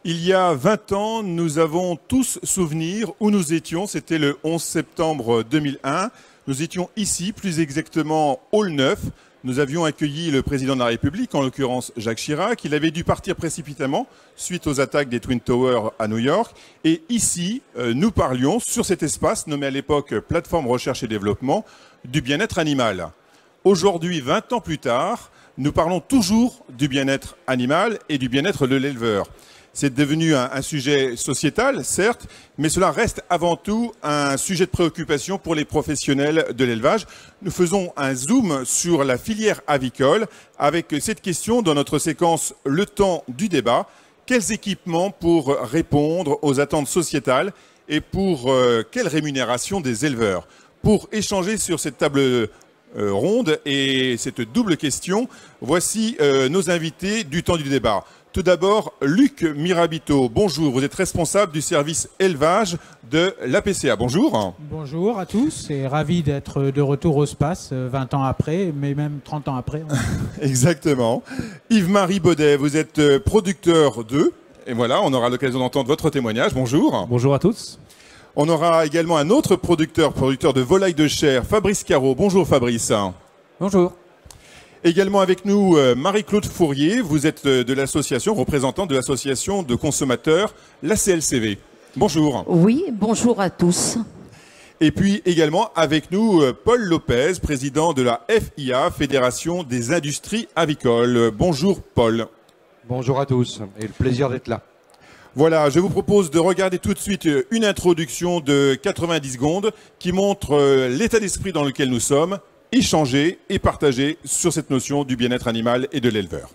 Il y a 20 ans, nous avons tous souvenir où nous étions. C'était le 11 septembre 2001. Nous étions ici, plus exactement Hall 9. Nous avions accueilli le président de la République, en l'occurrence Jacques Chirac. Il avait dû partir précipitamment suite aux attaques des Twin Towers à New York. Et ici, nous parlions sur cet espace, nommé à l'époque Plateforme Recherche et Développement, du bien-être animal. Aujourd'hui, 20 ans plus tard, nous parlons toujours du bien-être animal et du bien-être de l'éleveur. C'est devenu un sujet sociétal, certes, mais cela reste avant tout un sujet de préoccupation pour les professionnels de l'élevage. Nous faisons un zoom sur la filière avicole avec cette question dans notre séquence Le temps du débat. Quels équipements pour répondre aux attentes sociétales et pour quelle rémunération des éleveurs? Pour échanger sur cette table ronde et cette double question, voici nos invités du temps du débat. Tout d'abord, Luc Mirabito, bonjour, vous êtes responsable du service élevage de l'APCA. Bonjour. Bonjour à tous et ravi d'être de retour au SPACE 20 ans après, mais même 30 ans après. Exactement. Yves-Marie Baudet, vous êtes producteur d'œufs. Et voilà, on aura l'occasion d'entendre votre témoignage. Bonjour. Bonjour à tous. On aura également un autre producteur de volailles de chair, Fabrice Caro. Bonjour Fabrice. Bonjour. Également avec nous, Marie-Claude Fourier, vous êtes de l'association, représentante de l'association de consommateurs, la CLCV. Bonjour. Oui, bonjour à tous. Et puis également avec nous, Paul Lopez, président de la FIA, Fédération des industries avicoles. Bonjour Paul. Bonjour à tous et le plaisir d'être là. Voilà, je vous propose de regarder tout de suite une introduction de 90 secondes qui montre l'état d'esprit dans lequel nous sommes, échanger et partager sur cette notion du bien-être animal et de l'éleveur.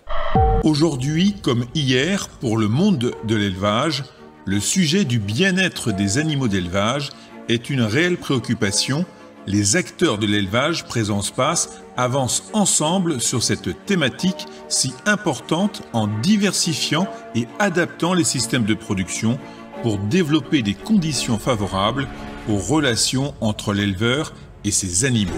Aujourd'hui, comme hier, pour le monde de l'élevage, le sujet du bien-être des animaux d'élevage est une réelle préoccupation. Les acteurs de l'élevage présents en SPACE avancent ensemble sur cette thématique si importante en diversifiant et adaptant les systèmes de production pour développer des conditions favorables aux relations entre l'éleveur et ses animaux.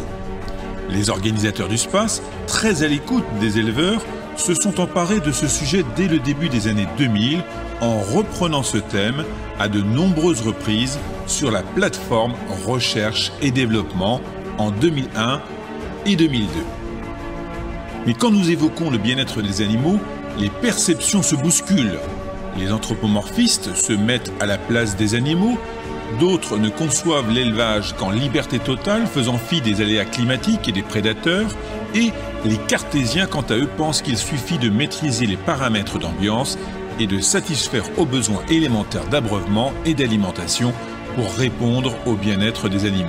Les organisateurs du SPACE, très à l'écoute des éleveurs, se sont emparés de ce sujet dès le début des années 2000 en reprenant ce thème à de nombreuses reprises sur la plateforme Recherche et Développement en 2001 et 2002. Mais quand nous évoquons le bien-être des animaux, les perceptions se bousculent. Les anthropomorphistes se mettent à la place des animaux. D'autres ne conçoivent l'élevage qu'en liberté totale, faisant fi des aléas climatiques et des prédateurs. Et les cartésiens, quant à eux, pensent qu'il suffit de maîtriser les paramètres d'ambiance et de satisfaire aux besoins élémentaires d'abreuvement et d'alimentation pour répondre au bien-être des animaux.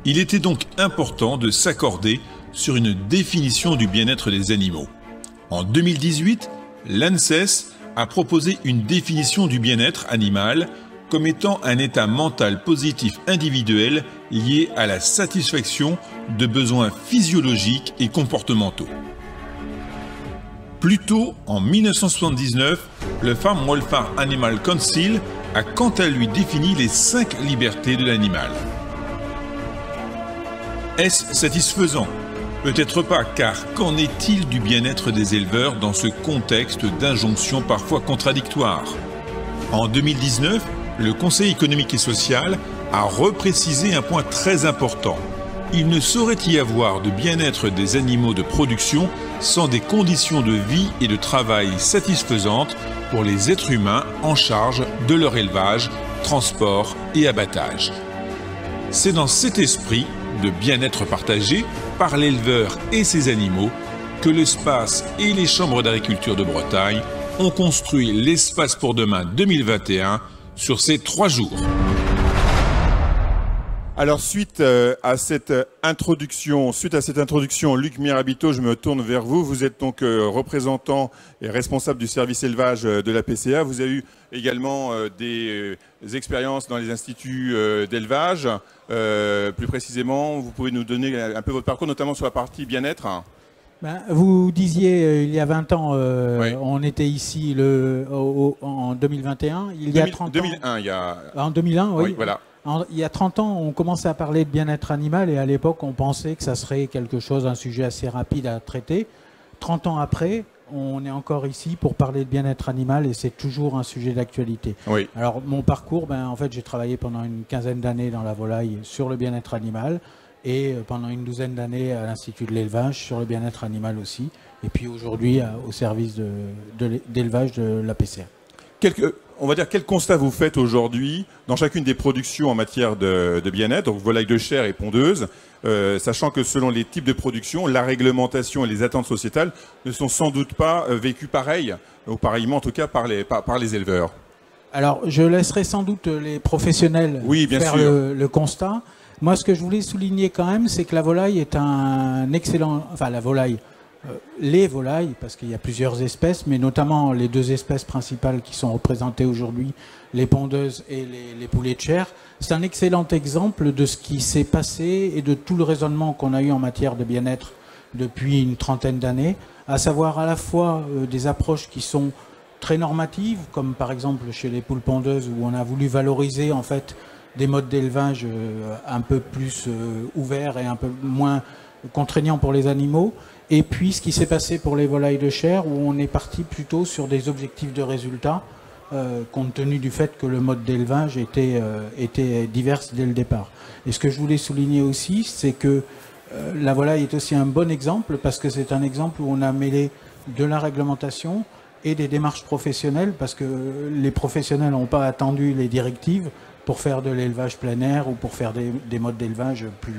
Il était donc important de s'accorder sur une définition du bien-être des animaux. En 2018, l'ANSES a proposé une définition du bien-être animal comme étant un état mental positif individuel lié à la satisfaction de besoins physiologiques et comportementaux. Plus tôt, en 1979, le Farm Welfare Animal Council a quant à lui défini les 5 libertés de l'animal. Est-ce satisfaisant ? Peut-être pas, car qu'en est-il du bien-être des éleveurs dans ce contexte d'injonctions parfois contradictoires ? En 2019, le Conseil économique et social a reprécisé un point très important. Il ne saurait y avoir de bien-être des animaux de production sans des conditions de vie et de travail satisfaisantes pour les êtres humains en charge de leur élevage, transport et abattage. C'est dans cet esprit de bien-être partagé par l'éleveur et ses animaux que le SPACE et les chambres d'agriculture de Bretagne ont construit l'Espace pour demain 2021 sur ces 3 jours. Alors suite à cette introduction, Luc Mirabito, je me tourne vers vous. Vous êtes donc représentant et responsable du service élevage de la PCA. Vous avez eu également des expériences dans les instituts d'élevage. Plus précisément, vous pouvez nous donner un peu votre parcours, notamment sur la partie bien-être. Vous disiez il y a 20 ans, Oui. On était ici en 2021. Il y a 30 2001, ans. il y a... En 2001, oui. Oui, voilà. Il y a 30 ans, on commençait à parler de bien-être animal et à l'époque, on pensait que ça serait quelque chose, un sujet assez rapide à traiter. 30 ans après, on est encore ici pour parler de bien-être animal et c'est toujours un sujet d'actualité. Oui. Alors mon parcours, en fait j'ai travaillé pendant une quinzaine d'années dans la volaille sur le bien-être animal et pendant une douzaine d'années à l'Institut de l'élevage sur le bien-être animal aussi. Et puis aujourd'hui au service d'élevage de l'APCA. On va dire, quel constat vous faites aujourd'hui dans chacune des productions en matière de bien-être, donc volaille de chair et pondeuse, sachant que selon les types de production, la réglementation et les attentes sociétales ne sont sans doute pas vécues pareil, ou pareillement en tout cas par les éleveurs. Alors je laisserai sans doute les professionnels faire le constat. Moi ce que je voulais souligner quand même, c'est que la volaille est un excellent... Enfin la volaille... les volailles, parce qu'il y a plusieurs espèces, mais notamment les deux espèces principales qui sont représentées aujourd'hui, les pondeuses et les poulets de chair, c'est un excellent exemple de ce qui s'est passé et de tout le raisonnement qu'on a eu en matière de bien-être depuis une trentaine d'années, à savoir à la fois des approches qui sont très normatives, comme par exemple chez les poules pondeuses où on a voulu valoriser en fait des modes d'élevage un peu plus ouverts et un peu moins contraignants pour les animaux. Et puis ce qui s'est passé pour les volailles de chair, où on est parti plutôt sur des objectifs de résultats, compte tenu du fait que le mode d'élevage était divers dès le départ. Et ce que je voulais souligner aussi, c'est que la volaille est aussi un bon exemple, parce que c'est un exemple où on a mêlé de la réglementation et des démarches professionnelles, parce que les professionnels n'ont pas attendu les directives pour faire de l'élevage plein air ou pour faire des modes d'élevage plus...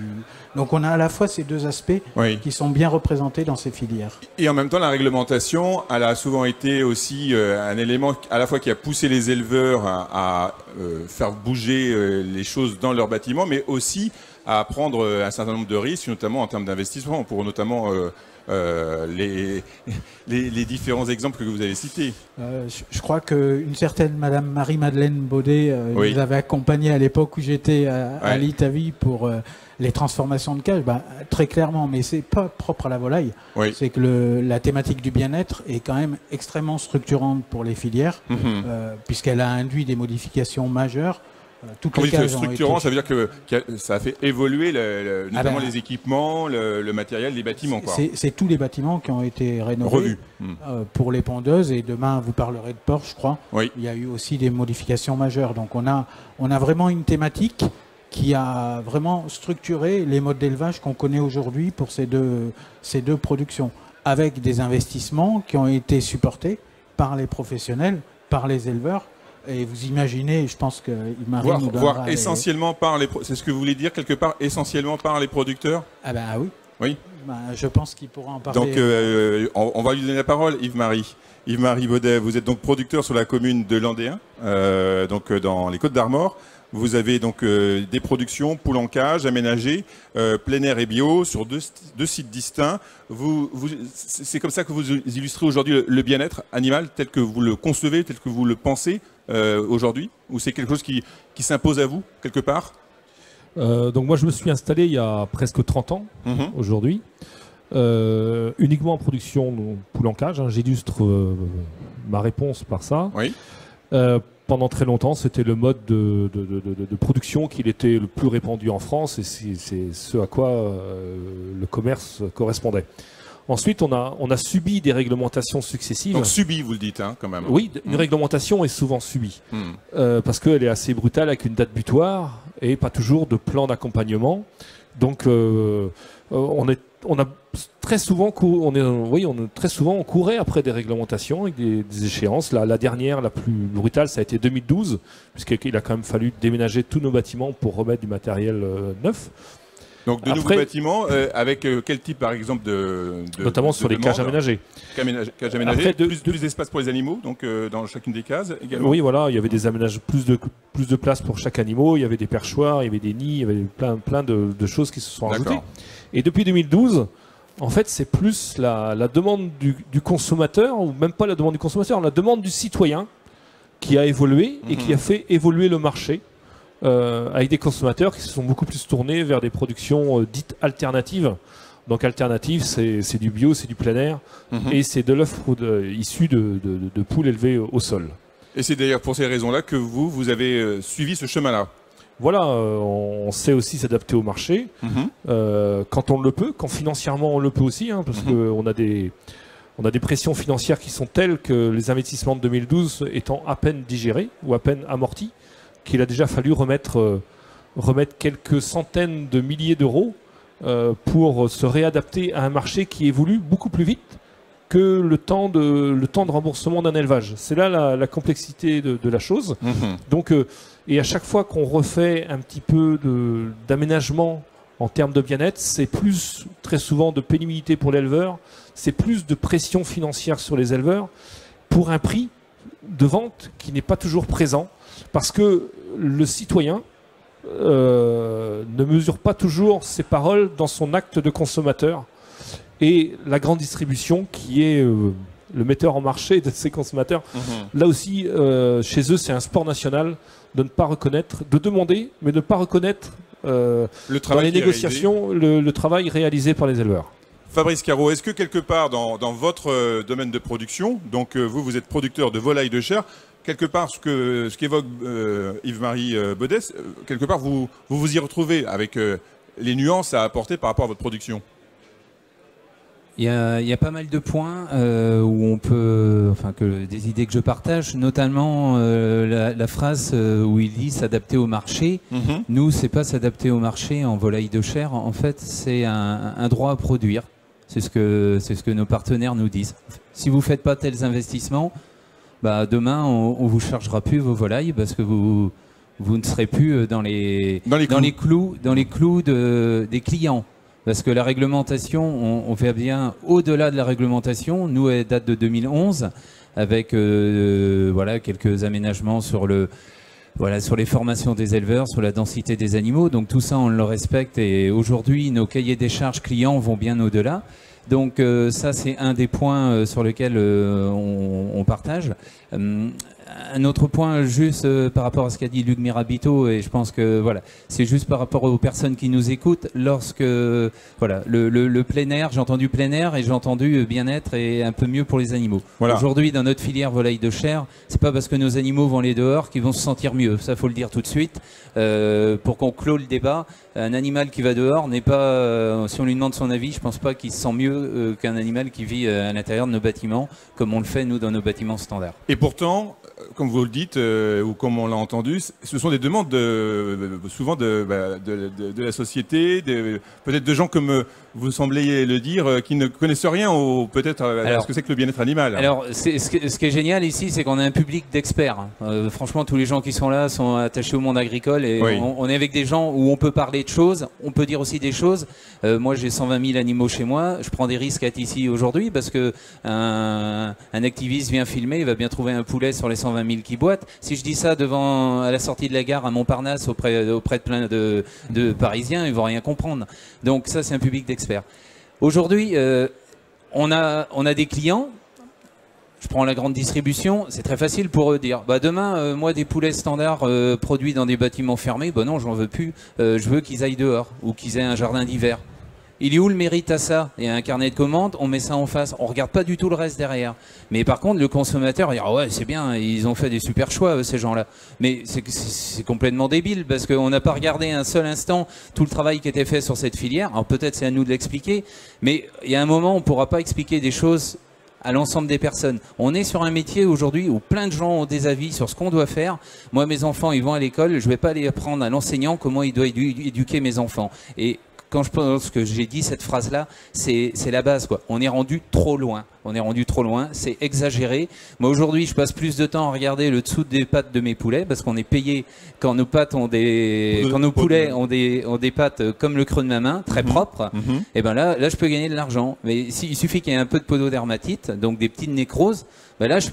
Donc on a à la fois ces deux aspects qui sont bien représentés dans ces filières. Et en même temps, la réglementation, elle a souvent été aussi un élément à la fois qui a poussé les éleveurs à faire bouger les choses dans leurs bâtiments, mais aussi à prendre un certain nombre de risques, notamment en termes d'investissement, pour notamment... les différents exemples que vous avez cités. Je crois qu'une certaine Madame Marie-Madeleine Baudet nous avait accompagnés à l'époque où j'étais à l'Italie pour les transformations de cage. Très clairement, mais c'est pas propre à la volaille. C'est que la thématique du bien-être est quand même extrêmement structurante pour les filières, puisqu'elle a induit des modifications majeures. Quand vous dites structurant, ça veut dire que ça a fait évoluer notamment les équipements, le matériel, les bâtiments. C'est tous les bâtiments qui ont été rénovés pour les pondeuses. Et demain, vous parlerez de Porsche, je crois. Il y a eu aussi des modifications majeures. Donc on a vraiment une thématique qui a vraiment structuré les modes d'élevage qu'on connaît aujourd'hui pour ces deux productions, avec des investissements qui ont été supportés par les professionnels, par les éleveurs. Et vous imaginez, je pense que Yves-Marie nous donnera... Voire essentiellement par les... C'est ce que vous voulez dire, quelque part, essentiellement par les producteurs? Ah oui. Oui. Je pense qu'il pourra en parler. Donc, on va lui donner la parole, Yves-Marie. Yves-Marie Baudet, vous êtes donc producteur sur la commune de Landéen, donc dans les Côtes-d'Armor. Vous avez donc des productions poules en cage, aménagées, plein air et bio, sur deux sites distincts. C'est comme ça que vous illustrez aujourd'hui le bien-être animal tel que vous le concevez, tel que vous le pensez aujourd'hui? Ou c'est quelque chose qui s'impose à vous, quelque part? Donc moi, je me suis installé il y a presque 30 ans, aujourd'hui, uniquement en production poules en cage. J'illustre ma réponse par ça. Pendant très longtemps, c'était le mode de production qui était le plus répandu en France et c'est ce à quoi le commerce correspondait. Ensuite, on a subi des réglementations successives. Donc subi, vous le dites, quand même. Oui, une réglementation est souvent subie parce qu'elle est assez brutale avec une date butoir et pas toujours de plan d'accompagnement. Donc, on a très souvent, on courait après des réglementations avec des échéances. La dernière, la plus brutale, ça a été 2012, puisqu'il a quand même fallu déménager tous nos bâtiments pour remettre du matériel neuf. Donc de nouveaux bâtiments, avec quel type par exemple notamment sur les cages aménagées. Cages aménagées, plus d'espace pour les animaux, donc dans chacune des cases également. Oui, voilà, il y avait des aménages, plus de place pour chaque animal, il y avait des perchoirs, il y avait des nids, il y avait plein de choses qui se sont ajoutées. Et depuis 2012, en fait, c'est plus la demande du consommateur, ou même pas la demande du consommateur, la demande du citoyen qui a évolué et qui a fait évoluer le marché. Avec des consommateurs qui se sont beaucoup plus tournés vers des productions dites alternatives. Donc alternative, c'est du bio, c'est du plein air, et c'est de l'œuf issu de poules élevées au sol. Et c'est d'ailleurs pour ces raisons-là que vous avez suivi ce chemin-là. Voilà, on sait aussi s'adapter au marché, quand on le peut, quand financièrement on le peut aussi, parce qu'on a on a des pressions financières qui sont telles que les investissements de 2012 étant à peine digérés ou à peine amortis, qu'il a déjà fallu remettre quelques centaines de milliers d'euros pour se réadapter à un marché qui évolue beaucoup plus vite que le temps de remboursement d'un élevage. C'est là la complexité de la chose. Donc, et à chaque fois qu'on refait un petit peu d'aménagement en termes de bien-être, c'est plus très souvent de pénibilité pour l'éleveur, c'est plus de pression financière sur les éleveurs pour un prix de vente qui n'est pas toujours présent, parce que le citoyen ne mesure pas toujours ses paroles dans son acte de consommateur. Et la grande distribution, qui est le metteur en marché de ces consommateurs, là aussi, chez eux, c'est un sport national de ne pas reconnaître, de demander, mais de ne pas reconnaître dans les négociations le travail réalisé par les éleveurs. Fabrice Caro, est-ce que quelque part dans votre domaine de production, donc vous êtes producteur de volailles de chair, quelque part ce qu'évoque Yves-Marie Bedès, quelque part vous y retrouvez avec les nuances à apporter par rapport à votre production? Il y a pas mal de points où on peut, des idées que je partage, notamment la phrase où il dit s'adapter au marché. Nous, c'est pas s'adapter au marché en volaille de chair. En fait, c'est un droit à produire. C'est ce que nos partenaires nous disent. Si vous faites pas tels investissements, demain on vous chargera plus vos volailles parce que vous ne serez plus dans les clous des clients. Parce que la réglementation, on fait bien au-delà de la réglementation. Nous, elle date de 2011, avec quelques aménagements sur les formations des éleveurs, sur la densité des animaux. Donc tout ça, on le respecte. Et aujourd'hui, nos cahiers des charges clients vont bien au-delà. Donc ça, c'est un des points sur lesquels on partage. Un autre point, juste par rapport à ce qu'a dit Luc Mirabito, et je pense que c'est juste par rapport aux personnes qui nous écoutent, lorsque le plein air, j'ai entendu plein air et j'ai entendu bien-être et un peu mieux pour les animaux. Aujourd'hui, dans notre filière volaille de chair, c'est pas parce que nos animaux vont aller dehors qu'ils vont se sentir mieux. Ça, faut le dire tout de suite. Pour qu'on clôt le débat, un animal qui va dehors n'est pas, si on lui demande son avis, je pense pas qu'il se sent mieux qu'un animal qui vit à l'intérieur de nos bâtiments, comme on le fait nous dans nos bâtiments standards. Et pourtant, comme vous le dites, ou comme on l'a entendu, ce sont des demandes souvent de la société, peut-être de gens comme vous semblez le dire, qui ne connaissent rien peut-être à ce que c'est que le bien-être animal. Alors, ce qui est génial ici, c'est qu'on a un public d'experts. Franchement, tous les gens qui sont là sont attachés au monde agricole et on est avec des gens où on peut parler de choses, on peut dire aussi des choses. Moi, j'ai 120 000 animaux chez moi. Je prends des risques à être ici aujourd'hui parce que un activiste vient filmer, il va bien trouver un poulet sur les 120 000 qui boitent. Si je dis ça à la sortie de la gare à Montparnasse auprès de plein de Parisiens, ils vont rien comprendre. Donc ça, c'est un public d'experts. Aujourd'hui, on a des clients. Je prends la grande distribution, c'est très facile pour eux de dire demain, moi des poulets standards produits dans des bâtiments fermés, non, j'en veux plus, je veux qu'ils aillent dehors ou qu'ils aient un jardin d'hiver. Il est où le mérite à ça? Il y a un carnet de commandes, on met ça en face, on regarde pas du tout le reste derrière. Mais par contre, le consommateur, il dit ouais, c'est bien, ils ont fait des super choix ces gens-là. Mais c'est complètement débile parce qu'on n'a pas regardé un seul instant tout le travail qui était fait sur cette filière. Alors peut-être c'est à nous de l'expliquer, mais il y a un moment on pourra pas expliquer des choses à l'ensemble des personnes. On est sur un métier aujourd'hui où plein de gens ont des avis sur ce qu'on doit faire. Moi, mes enfants, ils vont à l'école, je vais pas aller apprendre à l'enseignant comment il doit éduquer mes enfants. Et quand je pense que j'ai dit cette phrase-là, c'est la base, quoi. On est rendu trop loin. C'est exagéré. Moi, aujourd'hui, je passe plus de temps à regarder le dessous des pattes de mes poulets parce qu'on est payé quand nos poulets ont des pattes comme le creux de ma main, très propres. Et ben là, je peux gagner de l'argent. Mais il suffit qu'il y ait un peu de pododermatite, donc des petites nécroses, là, je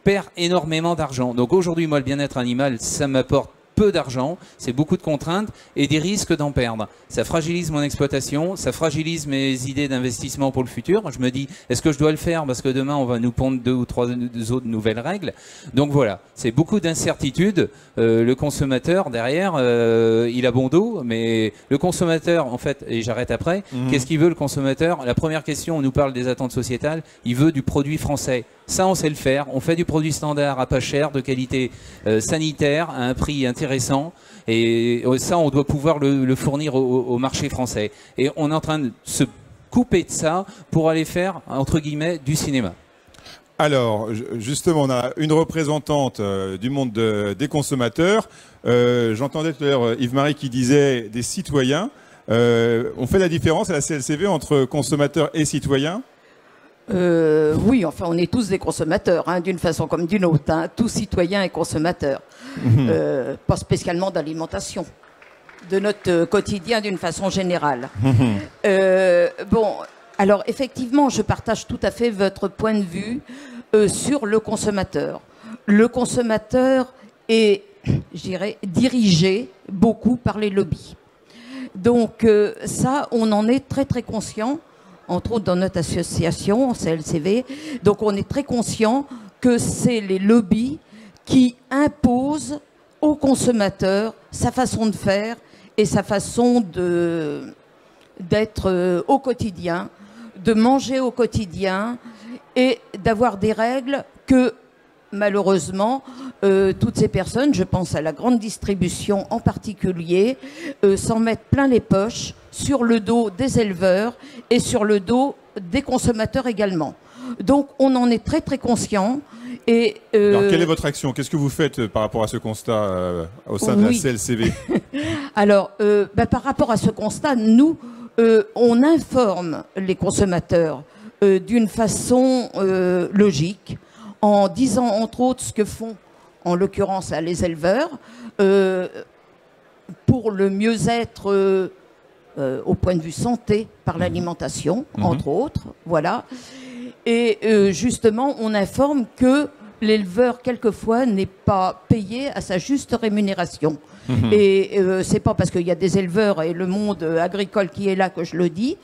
perds énormément d'argent. Donc aujourd'hui, moi, le bien-être animal, ça m'apporte peu d'argent, c'est beaucoup de contraintes et des risques d'en perdre. Ça fragilise mon exploitation, ça fragilise mes idées d'investissement pour le futur. Je me dis, est-ce que je dois le faire parce que demain on va nous pondre 2 ou 3 autres nouvelles règles. Donc voilà, c'est beaucoup d'incertitudes. Le consommateur derrière, il a bon dos, mais le consommateur, en fait, et j'arrête après, qu'est-ce qu'il veut le consommateur? La première question, on nous parle des attentes sociétales, il veut du produit français. Ça, on sait le faire. On fait du produit standard à pas cher, de qualité sanitaire, à un prix intéressant. Et ça, on doit pouvoir le fournir au marché français. Et on est en train de se couper de ça pour aller faire, entre guillemets, du cinéma? Alors, justement, on a une représentante du monde des consommateurs. J'entendais tout à l'heure Yves-Marie qui disait des citoyens. On fait la différence à la CLCV entre consommateurs et citoyens? Oui, enfin, on est tous des consommateurs, hein, d'une façon comme d'une autre. Hein, tous citoyens et consommateurs. Pas spécialement d'alimentation, de notre quotidien d'une façon générale. Bon, alors effectivement, je partage tout à fait votre point de vue sur le consommateur. Le consommateur est, je dirais, dirigé beaucoup par les lobbies. Donc ça, on en est très très conscient, entre autres dans notre association, CLCV. Donc on est très conscient que c'est les lobbies qui imposent au consommateur sa façon de faire et sa façon d'être au quotidien, de manger au quotidien et d'avoir des règles que malheureusement toutes ces personnes, je pense à la grande distribution en particulier, s'en mettent plein les poches sur le dos des éleveurs et sur le dos des consommateurs également. Donc on en est très très conscient. Et alors quelle est votre action? Qu'est-ce que vous faites par rapport à ce constat au sein de la CLCV? Alors par rapport à ce constat, nous on informe les consommateurs d'une façon logique, en disant entre autres ce que font en l'occurrence les éleveurs pour le mieux-être au point de vue santé par l'alimentation, entre autres, voilà. Et justement, on informe que l'éleveur, quelquefois, n'est pas payé à sa juste rémunération. Et c'est pas parce qu'il y a des éleveurs et le monde agricole qui est là que je le dis.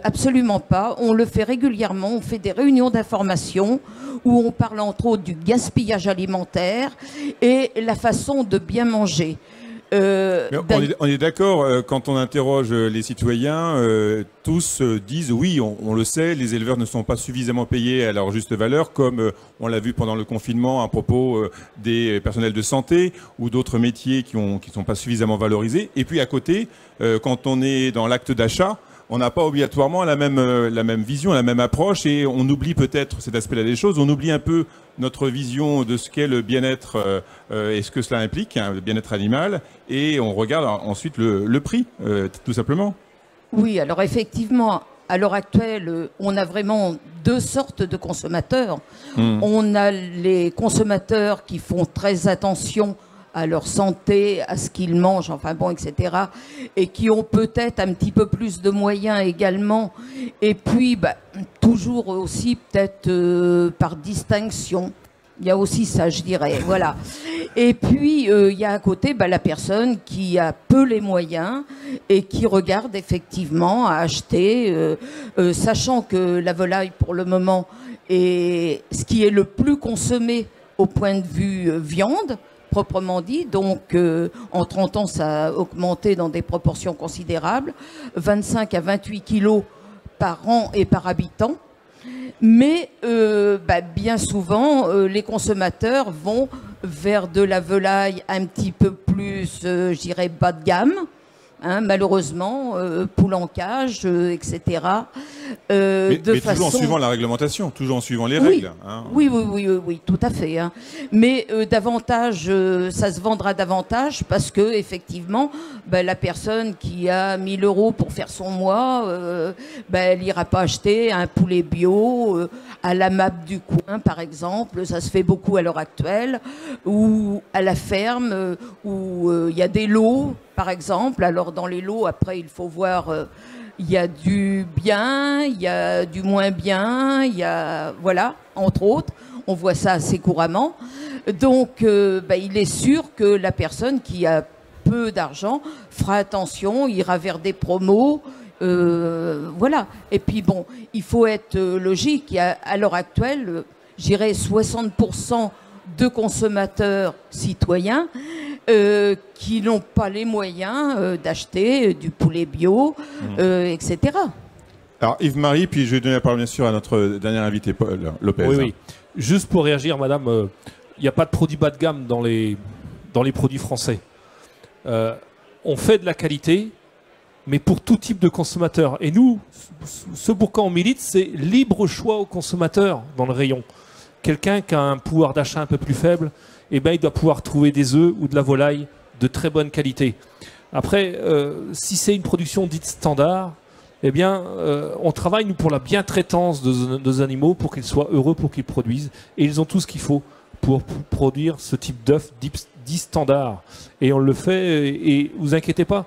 Absolument pas. On le fait régulièrement. On fait des réunions d'information où on parle entre autres du gaspillage alimentaire et la façon de bien manger. On est d'accord, quand on interroge les citoyens, tous disent oui, on le sait, les éleveurs ne sont pas suffisamment payés à leur juste valeur, comme on l'a vu pendant le confinement à propos des personnels de santé ou d'autres métiers qui ne sont pas suffisamment valorisés. Et puis à côté, quand on est dans l'acte d'achat, on n'a pas obligatoirement la même vision, la même approche, et on oublie peut-être cet aspect-là des choses, on oublie un peu notre vision de ce qu'est le bien-être et ce que cela implique, hein, le bien-être animal, et on regarde ensuite le prix, tout simplement. Oui, alors effectivement, à l'heure actuelle, on a vraiment deux sortes de consommateurs. On a les consommateurs qui font très attention à leur santé, à ce qu'ils mangent, enfin bon, etc. Et qui ont peut-être un petit peu plus de moyens également. Et puis, toujours aussi peut-être par distinction. Il y a aussi ça, je dirais, voilà. Et puis, il y a à côté la personne qui a peu les moyens et qui regarde effectivement à acheter, sachant que la volaille, pour le moment, est ce qui est le plus consommé au point de vue viande, proprement dit. Donc, en 30 ans, ça a augmenté dans des proportions considérables, 25 à 28 kilos par an et par habitant. Mais bien souvent, les consommateurs vont vers de la volaille un petit peu plus, je dirais, bas de gamme. Hein, malheureusement, poule en cage, etc. Mais toujours en suivant la réglementation, toujours en suivant les règles. Hein. Oui, tout à fait. Hein. Mais davantage, ça se vendra davantage parce que effectivement, la personne qui a 1 000 € pour faire son mois, elle n'ira pas acheter un poulet bio à la MAP du coin, par exemple. Ça se fait beaucoup à l'heure actuelle, ou à la ferme, où il y a des lots, par exemple. Alors dans les lots, après, il faut voir, il y a du bien, il y a du moins bien, il y a, voilà, entre autres. On voit ça assez couramment. Donc, il est sûr que la personne qui a peu d'argent fera attention, ira vers des promos, voilà. Et puis bon, il faut être logique. Il y a, à l'heure actuelle, je dirais 60% de consommateurs citoyens qui n'ont pas les moyens d'acheter du poulet bio, etc. Alors Yves-Marie, puis je vais donner la parole bien sûr à notre dernier invité, Paul Lopez. Oui. Juste pour réagir, madame, il n'y a pas de produits bas de gamme dans les produits français. On fait de la qualité mais pour tout type de consommateur. Et nous, ce pour quoi on milite, c'est libre choix au consommateur dans le rayon. Quelqu'un qui a un pouvoir d'achat un peu plus faible, eh ben, il doit pouvoir trouver des œufs ou de la volaille de très bonne qualité. Après, si c'est une production dite standard, eh bien, on travaille, nous, pour la bientraitance de nos animaux, pour qu'ils soient heureux, pour qu'ils produisent. Et ils ont tout ce qu'il faut pour produire ce type d'œuf dit standard. Et on le fait, et vous inquiétez pas,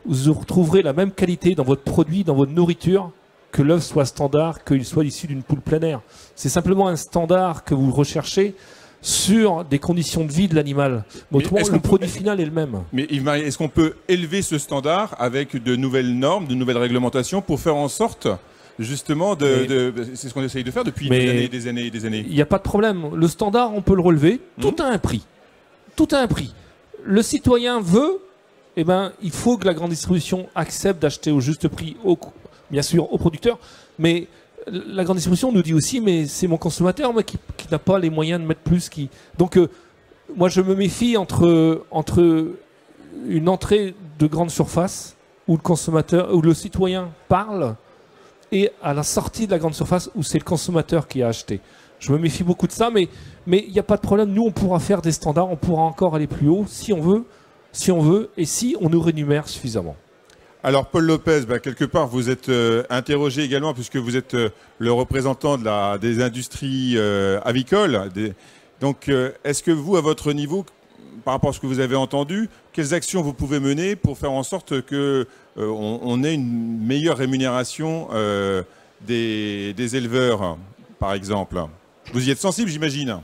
vous retrouverez la même qualité dans votre produit, dans votre nourriture, que l'œuf soit standard, qu'il soit issu d'une poule plein air. C'est simplement un standard que vous recherchez sur des conditions de vie de l'animal. Autrement, le produit final est le même. Mais Yves-Marie, est-ce qu'on peut élever ce standard avec de nouvelles normes, de nouvelles réglementations pour faire en sorte, justement, c'est ce qu'on essaye de faire depuis des années. Il n'y a pas de problème. Le standard, on peut le relever. Tout a un prix. Tout a un prix. Le citoyen veut, eh ben, il faut que la grande distribution accepte d'acheter au juste prix, bien sûr, aux producteurs. Mais la grande distribution nous dit aussi, mais c'est mon consommateur moi, qui n'a pas les moyens de mettre plus. Donc, moi, je me méfie entre une entrée de grande surface où le consommateur, où le citoyen parle, et à la sortie de la grande surface où c'est le consommateur qui a acheté. Je me méfie beaucoup de ça, mais il n'y a pas de problème. Nous, on pourra faire des standards, on pourra encore aller plus haut si on veut, et si on nous rémunère suffisamment. Alors Paul Lopez, quelque part vous êtes interrogé également puisque vous êtes le représentant des industries avicoles. Donc est-ce que vous, à votre niveau, par rapport à ce que vous avez entendu, quelles actions vous pouvez mener pour faire en sorte qu'on ait une meilleure rémunération des éleveurs, par exemple? Vous y êtes sensible, j'imagine.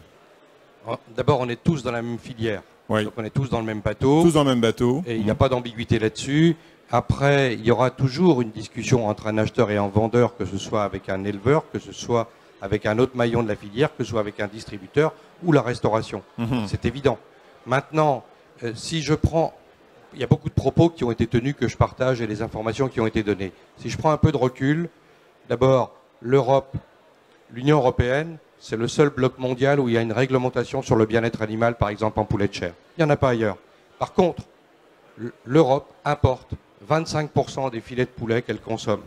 D'abord, on est tous dans la même filière. Oui. Donc on est tous dans le même bateau. Tous dans le même bateau. Et il n'y a pas d'ambiguïté là-dessus. Après, il y aura toujours une discussion entre un acheteur et un vendeur, que ce soit avec un éleveur, que ce soit avec un autre maillon de la filière, que ce soit avec un distributeur ou la restauration. C'est évident. Maintenant, si je prends... Il y a beaucoup de propos qui ont été tenus que je partage et les informations qui ont été données. Si je prends un peu de recul, d'abord, l'Europe, l'Union européenne, c'est le seul bloc mondial où il y a une réglementation sur le bien-être animal, par exemple en poulet de chair. Il n'y en a pas ailleurs. Par contre, l'Europe importe 25% des filets de poulet qu'elle consomme.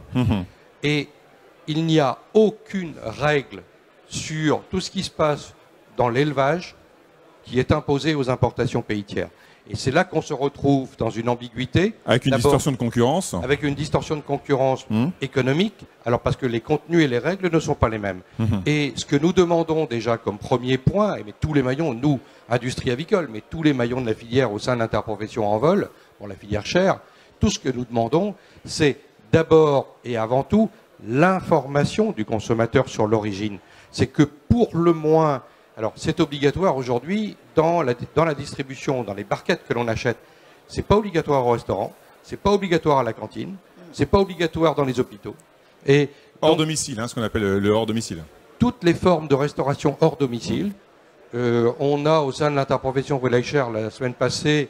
Et il n'y a aucune règle sur tout ce qui se passe dans l'élevage qui est imposée aux importations pays tiers. Et c'est là qu'on se retrouve dans une ambiguïté. Avec une distorsion de concurrence. Avec une distorsion de concurrence économique, alors parce que les contenus et les règles ne sont pas les mêmes. Et ce que nous demandons déjà comme premier point, et tous les maillons, nous, industrie avicole, mais tous les maillons de la filière au sein de l'interprofession en vol, pour la filière chair, tout ce que nous demandons, c'est d'abord et avant tout l'information du consommateur sur l'origine. C'est que pour le moins... Alors, c'est obligatoire aujourd'hui dans la distribution, dans les barquettes que l'on achète. C'est pas obligatoire au restaurant, c'est pas obligatoire à la cantine, c'est pas obligatoire dans les hôpitaux. Et hors domicile, ce qu'on appelle le hors domicile. Toutes les formes de restauration hors domicile. On a au sein de l'interprofession Volaille Chair la semaine passée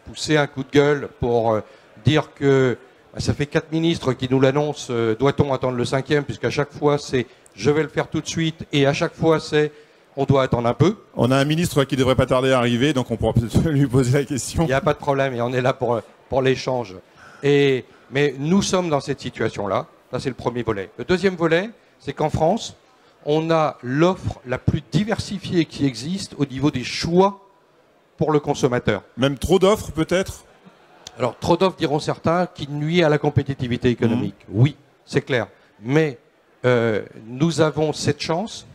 poussé un coup de gueule pour dire que ça fait 4 ministres qui nous l'annoncent. Doit-on attendre le 5e, puisqu'à chaque fois c'est je vais le faire tout de suite, et à chaque fois, c'est on doit attendre un peu. On a un ministre qui ne devrait pas tarder à arriver, donc on pourra peut-être lui poser la question. Il n'y a pas de problème, et on est là pour l'échange. Mais nous sommes dans cette situation-là. Ça, c'est le premier volet. Le deuxième volet, c'est qu'en France, on a l'offre la plus diversifiée qui existe au niveau des choix pour le consommateur. Même trop d'offres, peut-être? Alors, trop d'offres, diront certains, qui nuit à la compétitivité économique. Oui, c'est clair. Mais... nous avons cette chance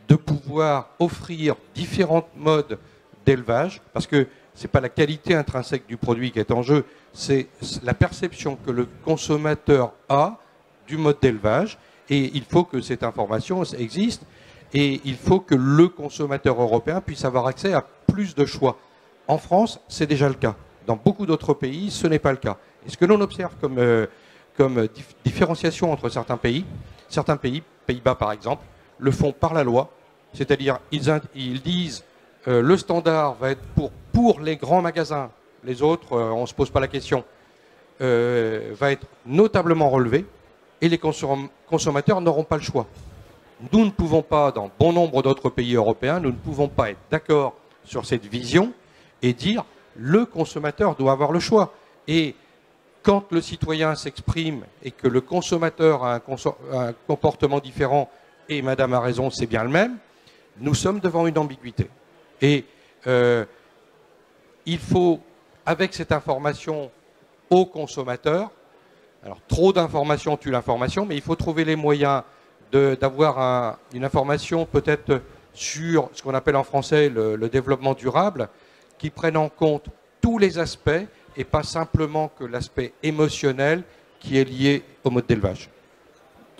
de pouvoir offrir différents modes d'élevage, parce que ce n'est pas la qualité intrinsèque du produit qui est en jeu, c'est la perception que le consommateur a du mode d'élevage, et il faut que cette information existe, et il faut que le consommateur européen puisse avoir accès à plus de choix. En France, c'est déjà le cas. Dans beaucoup d'autres pays, ce n'est pas le cas. Et ce que l'on observe comme différenciation entre certains pays, Pays-Bas par exemple, le font par la loi, c'est-à-dire ils disent le standard va être pour les grands magasins, les autres, on ne se pose pas la question, va être notablement relevé, et les consommateurs n'auront pas le choix. Nous ne pouvons pas, dans bon nombre d'autres pays européens, nous ne pouvons pas être d'accord sur cette vision et dire le consommateur doit avoir le choix. Et quand le citoyen s'exprime et que le consommateur a un comportement différent, et Madame a raison, c'est bien le même, nous sommes devant une ambiguïté. Et il faut, avec cette information au consommateur, alors trop d'informations tue l'information, mais il faut trouver les moyens d'avoir une information peut-être sur ce qu'on appelle en français le développement durable, qui prenne en compte tous les aspects et pas simplement que l'aspect émotionnel qui est lié au mode d'élevage.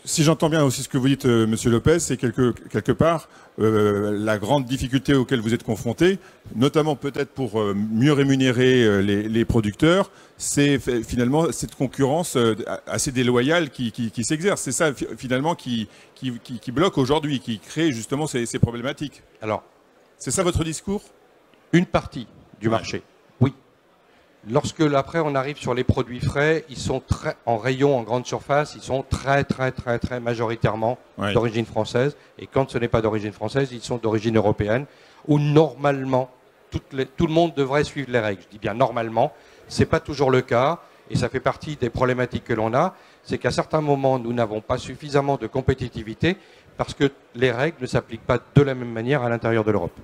Si j'entends bien aussi ce que vous dites, Monsieur Lopez, c'est quelque part la grande difficulté auquel vous êtes confronté, notamment peut-être pour mieux rémunérer les producteurs, c'est finalement cette concurrence assez déloyale qui s'exerce. C'est ça finalement qui bloque aujourd'hui, qui crée justement ces problématiques. Alors, c'est ça votre discours? Une partie du marché, oui. Lorsque après on arrive sur les produits frais, ils sont très en rayon, en grande surface, ils sont très majoritairement d'origine française. Et quand ce n'est pas d'origine française, ils sont d'origine européenne, où normalement tout le monde devrait suivre les règles. Je dis bien normalement, c'est pas toujours le cas, et ça fait partie des problématiques que l'on a. C'est qu'à certains moments, nous n'avons pas suffisamment de compétitivité parce que les règles ne s'appliquent pas de la même manière à l'intérieur de l'Europe.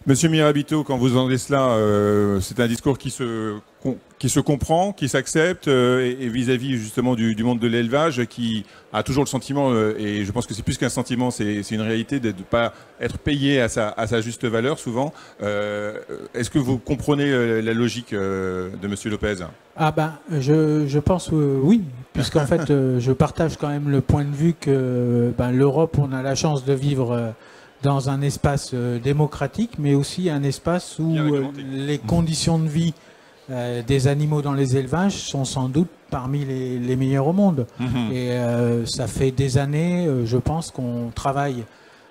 Monsieur Mirabito, quand vous entendez cela, c'est un discours qui se comprend, qui s'accepte, et vis-à-vis justement du monde de l'élevage, qui a toujours le sentiment, et je pense que c'est plus qu'un sentiment, c'est une réalité, de ne pas être payé à sa juste valeur souvent. Est-ce que vous comprenez la logique de Monsieur Lopez? Ah ben, je pense oui, puisqu'en fait, je partage quand même le point de vue que l'Europe, on a la chance de vivre dans un espace démocratique, mais aussi un espace où les conditions de vie des animaux dans les élevages sont sans doute parmi les meilleures au monde. Et ça fait des années, je pense, qu'on travaille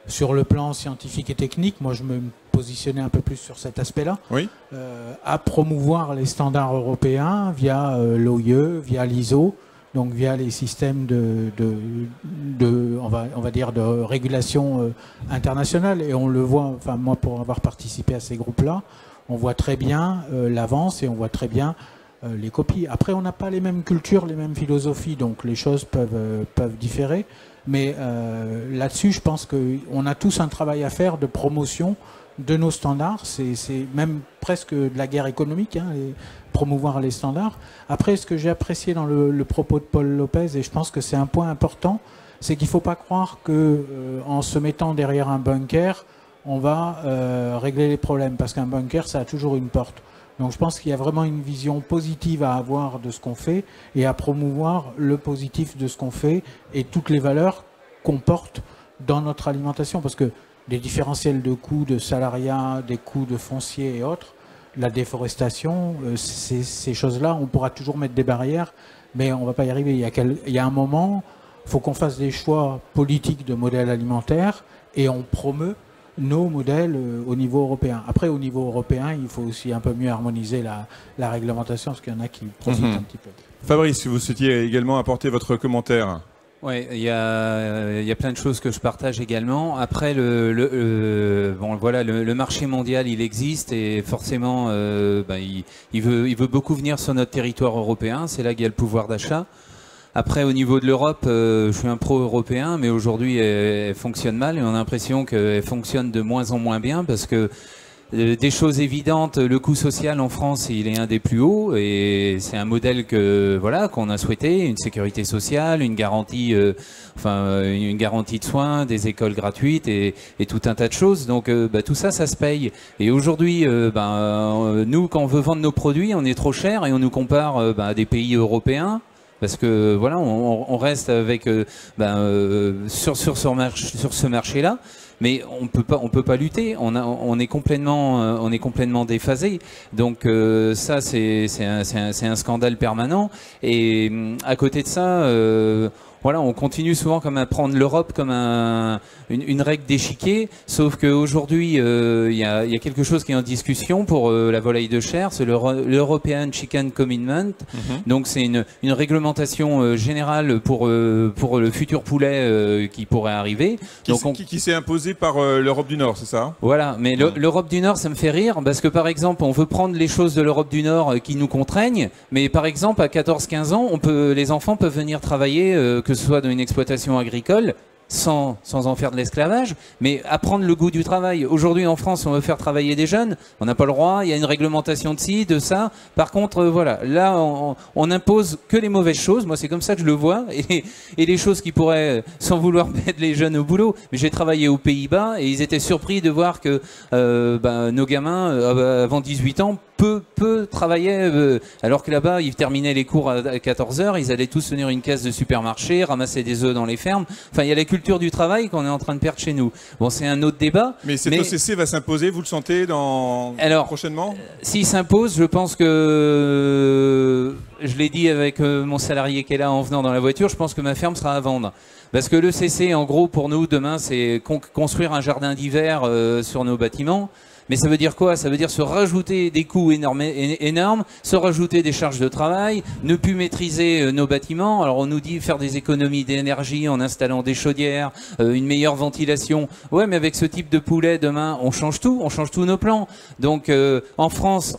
sur le plan scientifique et technique. Moi, je me positionnais un peu plus sur cet aspect-là, à promouvoir les standards européens via l'OIE, via l'ISO, donc via les systèmes on va dire de régulation internationale. Et on le voit, enfin moi pour avoir participé à ces groupes-là, on voit très bien l'avance et on voit très bien les copies. Après, on n'a pas les mêmes cultures, les mêmes philosophies, donc les choses peuvent différer. Mais là-dessus, je pense qu'on a tous un travail à faire de promotion de nos standards. C'est même presque de la guerre économique, promouvoir les standards. Après, ce que j'ai apprécié dans le propos de Paul Lopez, et je pense que c'est un point important, c'est qu'il ne faut pas croire qu'en se mettant derrière un bunker, on va régler les problèmes, parce qu'un bunker, ça a toujours une porte. Donc je pense qu'il y a vraiment une vision positive à avoir de ce qu'on fait et à promouvoir le positif de ce qu'on fait et toutes les valeurs qu'on porte dans notre alimentation. Parce que les différentiels de coûts de salariat, des coûts de foncier et autres, la déforestation, ces choses-là, on pourra toujours mettre des barrières, mais on ne va pas y arriver. Il y a un moment, il faut qu'on fasse des choix politiques de modèles alimentaires et on promeut nos modèles au niveau européen. Après, au niveau européen, il faut aussi un peu mieux harmoniser la réglementation, parce qu'il y en a qui profitent un petit peu. Fabrice, si vous souhaitiez également apporter votre commentaire. Oui, il y a plein de choses que je partage également. Après, bon, voilà, le marché mondial, il existe et forcément, il veut beaucoup venir sur notre territoire européen. C'est là qu'il y a le pouvoir d'achat. Après, au niveau de l'Europe, je suis un pro-européen, mais aujourd'hui, elle fonctionne mal et on a l'impression qu'elle fonctionne de moins en moins bien parce que des choses évidentes, le coût social en France, il est un des plus hauts et c'est un modèle qu'on a souhaité, une sécurité sociale, une garantie, une garantie de soins, des écoles gratuites et tout un tas de choses. Donc tout ça, ça se paye. Et aujourd'hui, nous, quand on veut vendre nos produits, on est trop cher et on nous compare à des pays européens. Parce que voilà, on reste avec sur ce marché-là, mais on peut pas lutter. On est complètement déphasé. Donc ça c'est un scandale permanent. Et à côté de ça, voilà, on continue souvent comme à prendre l'Europe comme une règle d'échiquier, sauf qu'aujourd'hui, il y a quelque chose qui est en discussion pour la volaille de chair, c'est l'European Chicken Commitment. Donc c'est une réglementation générale pour le futur poulet qui pourrait arriver. Qui s'est imposé par l'Europe du Nord, c'est ça? Voilà, mais l'Europe du Nord, ça me fait rire, parce que par exemple, on veut prendre les choses de l'Europe du Nord qui nous contraignent, mais par exemple, à 14-15 ans, les enfants peuvent venir travailler, que ce soit dans une exploitation agricole, sans en faire de l'esclavage, mais apprendre le goût du travail. Aujourd'hui, en France, on veut faire travailler des jeunes, on n'a pas le droit, il y a une réglementation de ci, de ça. Par contre, voilà, là, on impose que les mauvaises choses. Moi, c'est comme ça que je le vois. Et les choses qui pourraient, sans vouloir mettre les jeunes au boulot, mais j'ai travaillé aux Pays-Bas et ils étaient surpris de voir que nos gamins, avant 18 ans, peu travaillaient, alors que là-bas, ils terminaient les cours à 14h, ils allaient tous venir une caisse de supermarché, ramasser des œufs dans les fermes. Enfin, il y a la culture du travail qu'on est en train de perdre chez nous. Bon, c'est un autre débat. Mais cet OCC va s'imposer, vous le sentez prochainement? S'il s'impose, je pense que, je l'ai dit avec mon salarié qui est là en venant dans la voiture, je pense que ma ferme sera à vendre. Parce que l'ECC, en gros, pour nous, demain, c'est construire un jardin d'hiver sur nos bâtiments. Mais ça veut dire quoi? Ça veut dire se rajouter des coûts énormes, se rajouter des charges de travail, ne plus maîtriser nos bâtiments. Alors on nous dit faire des économies d'énergie en installant des chaudières, une meilleure ventilation. Ouais, mais avec ce type de poulet, demain, on change tous nos plans. Donc en France,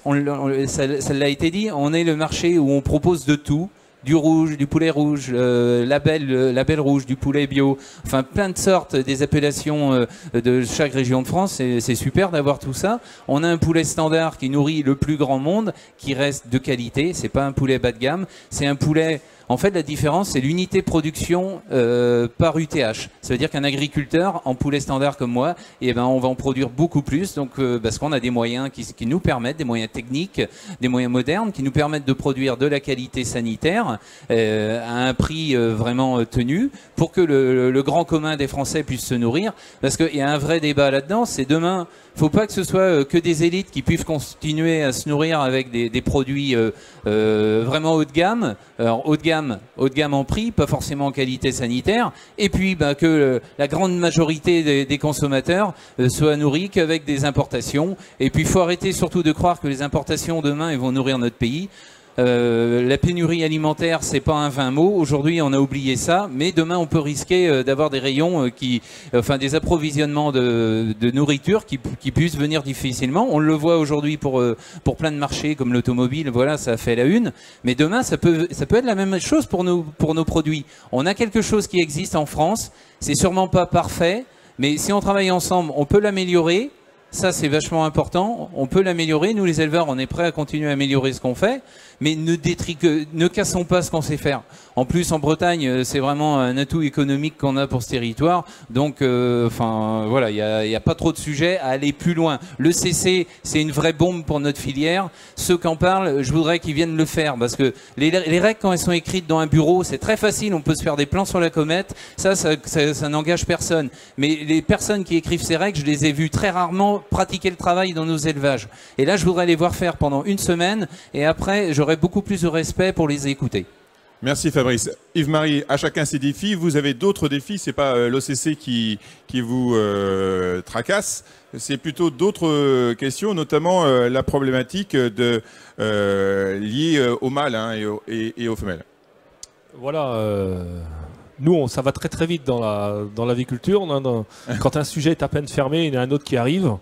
ça l'a été dit, on est le marché où on propose de tout. Du rouge, du poulet rouge, label rouge, du poulet bio, enfin plein de sortes, des appellations de chaque région de France, c'est super d'avoir tout ça. On a un poulet standard qui nourrit le plus grand monde, qui reste de qualité, c'est pas un poulet bas de gamme, c'est un poulet... En fait, la différence, c'est l'unité production par UTH. Ça veut dire qu'un agriculteur, en poulet standard comme moi, eh ben, on va en produire beaucoup plus, donc parce qu'on a des moyens qui nous permettent, des moyens techniques, des moyens modernes, qui nous permettent de produire de la qualité sanitaire à un prix vraiment tenu, pour que le grand commun des Français puisse se nourrir. Parce qu'il y a un vrai débat là-dedans, c'est demain... Faut pas que ce soit que des élites qui puissent continuer à se nourrir avec des produits vraiment haut de gamme. Alors haut de gamme en prix, pas forcément en qualité sanitaire. Et puis que la grande majorité des consommateurs soient nourris qu'avec des importations. Et puis il faut arrêter surtout de croire que les importations demain ils vont nourrir notre pays. La pénurie alimentaire, c'est pas un vain mot. Aujourd'hui, on a oublié ça, mais demain, on peut risquer d'avoir des rayons des approvisionnements de nourriture qui puissent venir difficilement. On le voit aujourd'hui pour plein de marchés comme l'automobile. Voilà, ça a fait la une. Mais demain, ça peut être la même chose pour nos produits. On a quelque chose qui existe en France. C'est sûrement pas parfait, mais si on travaille ensemble, on peut l'améliorer. Ça, c'est vachement important. On peut l'améliorer. Nous, les éleveurs, on est prêts à continuer à améliorer ce qu'on fait. Mais ne cassons pas ce qu'on sait faire. En plus, en Bretagne, c'est vraiment un atout économique qu'on a pour ce territoire. Donc, voilà, il y a pas trop de sujets à aller plus loin. Le CC, c'est une vraie bombe pour notre filière. Ceux qui en parlent, je voudrais qu'ils viennent le faire. Parce que les règles, quand elles sont écrites dans un bureau, c'est très facile. On peut se faire des plans sur la comète. Ça n'engage personne. Mais les personnes qui écrivent ces règles, je les ai vues très rarement pratiquer le travail dans nos élevages. Et là, je voudrais les voir faire pendant une semaine. Et après, j'aurais beaucoup plus de respect pour les écouter. Merci Fabrice. Yves-Marie, à chacun ses défis. Vous avez d'autres défis. C'est pas l'OCC qui vous tracasse. C'est plutôt d'autres questions, notamment la problématique liée aux mâles et aux femelles. Voilà. Nous, ça va très très vite dans l'aviculture. Quand un sujet est à peine fermé, il y en a un autre qui arrive.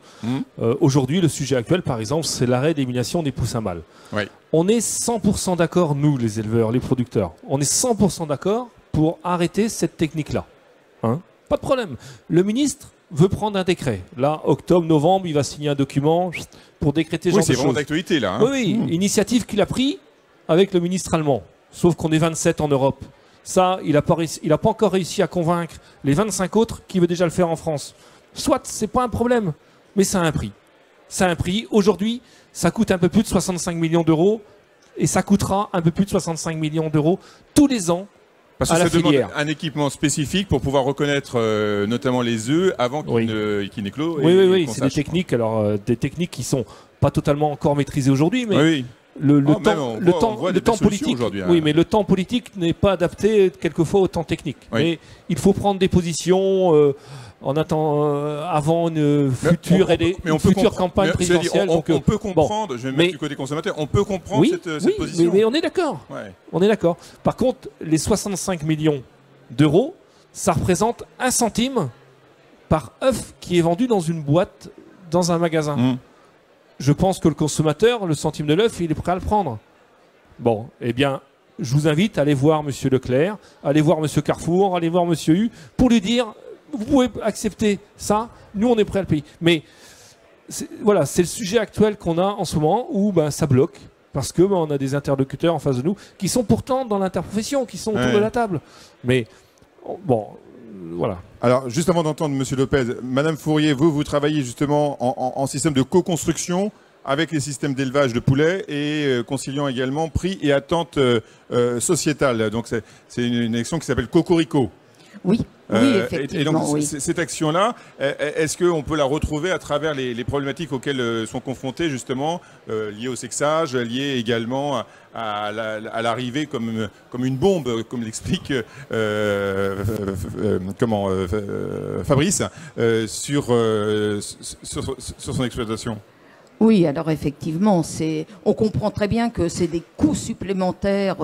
Aujourd'hui, le sujet actuel, par exemple, c'est l'arrêt d'élimination des poussins mâles. Oui. On est 100% d'accord, nous, les éleveurs, les producteurs. On est 100% d'accord pour arrêter cette technique-là. Pas de problème. Le ministre veut prendre un décret. Là, octobre, novembre, il va signer un document pour décréter ce genre de choses. Oui, c'est vraiment d'actualité, là. Oui, initiative qu'il a pris avec le ministre allemand. Sauf qu'on est 27 en Europe. Ça, il n'a pas encore réussi à convaincre les 25 autres qui veulent déjà le faire en France. Soit, c'est pas un problème, mais ça a un prix. Ça a un prix. Aujourd'hui, ça coûte un peu plus de 65 millions d'euros et ça coûtera un peu plus de 65 millions d'euros tous les ans. Parce que ça demande un équipement spécifique pour pouvoir reconnaître notamment les œufs avant qu'ils n'éclosent. Oui, c'est des techniques, des techniques qui sont pas totalement encore maîtrisées aujourd'hui, mais le temps politique. Oui, mais le temps politique n'est pas adapté quelquefois au temps technique. Oui. Mais il faut prendre des positions avant une future campagne présidentielle. On peut comprendre. Je vais mettre du côté consommateur. On peut comprendre cette position. Mais on est d'accord. Ouais. On est d'accord. Par contre, les 65 millions d'euros, ça représente 1 centime par œuf qui est vendu dans une boîte, dans un magasin. Je pense que le consommateur, le centime de l'œuf, il est prêt à le prendre. Bon, eh bien, je vous invite à aller voir M. Leclerc, aller voir M. Carrefour, aller voir M. U, pour lui dire, vous pouvez accepter ça, nous on est prêt à le payer. Mais voilà, c'est le sujet actuel qu'on a en ce moment où ça bloque. Parce que on a des interlocuteurs en face de nous qui sont pourtant dans l'interprofession, qui sont autour de la table. Mais bon, voilà. Alors, juste avant d'entendre M. Lopez, Madame Fourier, vous travaillez justement en système de co-construction avec les systèmes d'élevage de poulets et conciliant également prix et attentes sociétales. Donc, c'est une action qui s'appelle Cocorico. Oui. Oui, effectivement. Et donc, cette action-là, est-ce qu'on peut la retrouver à travers les problématiques auxquelles sont confrontés, justement, liées au sexage, liées également à l'arrivée comme une bombe, comme l'explique Fabrice, sur son exploitation? Oui, alors effectivement, on comprend très bien que c'est des coûts supplémentaires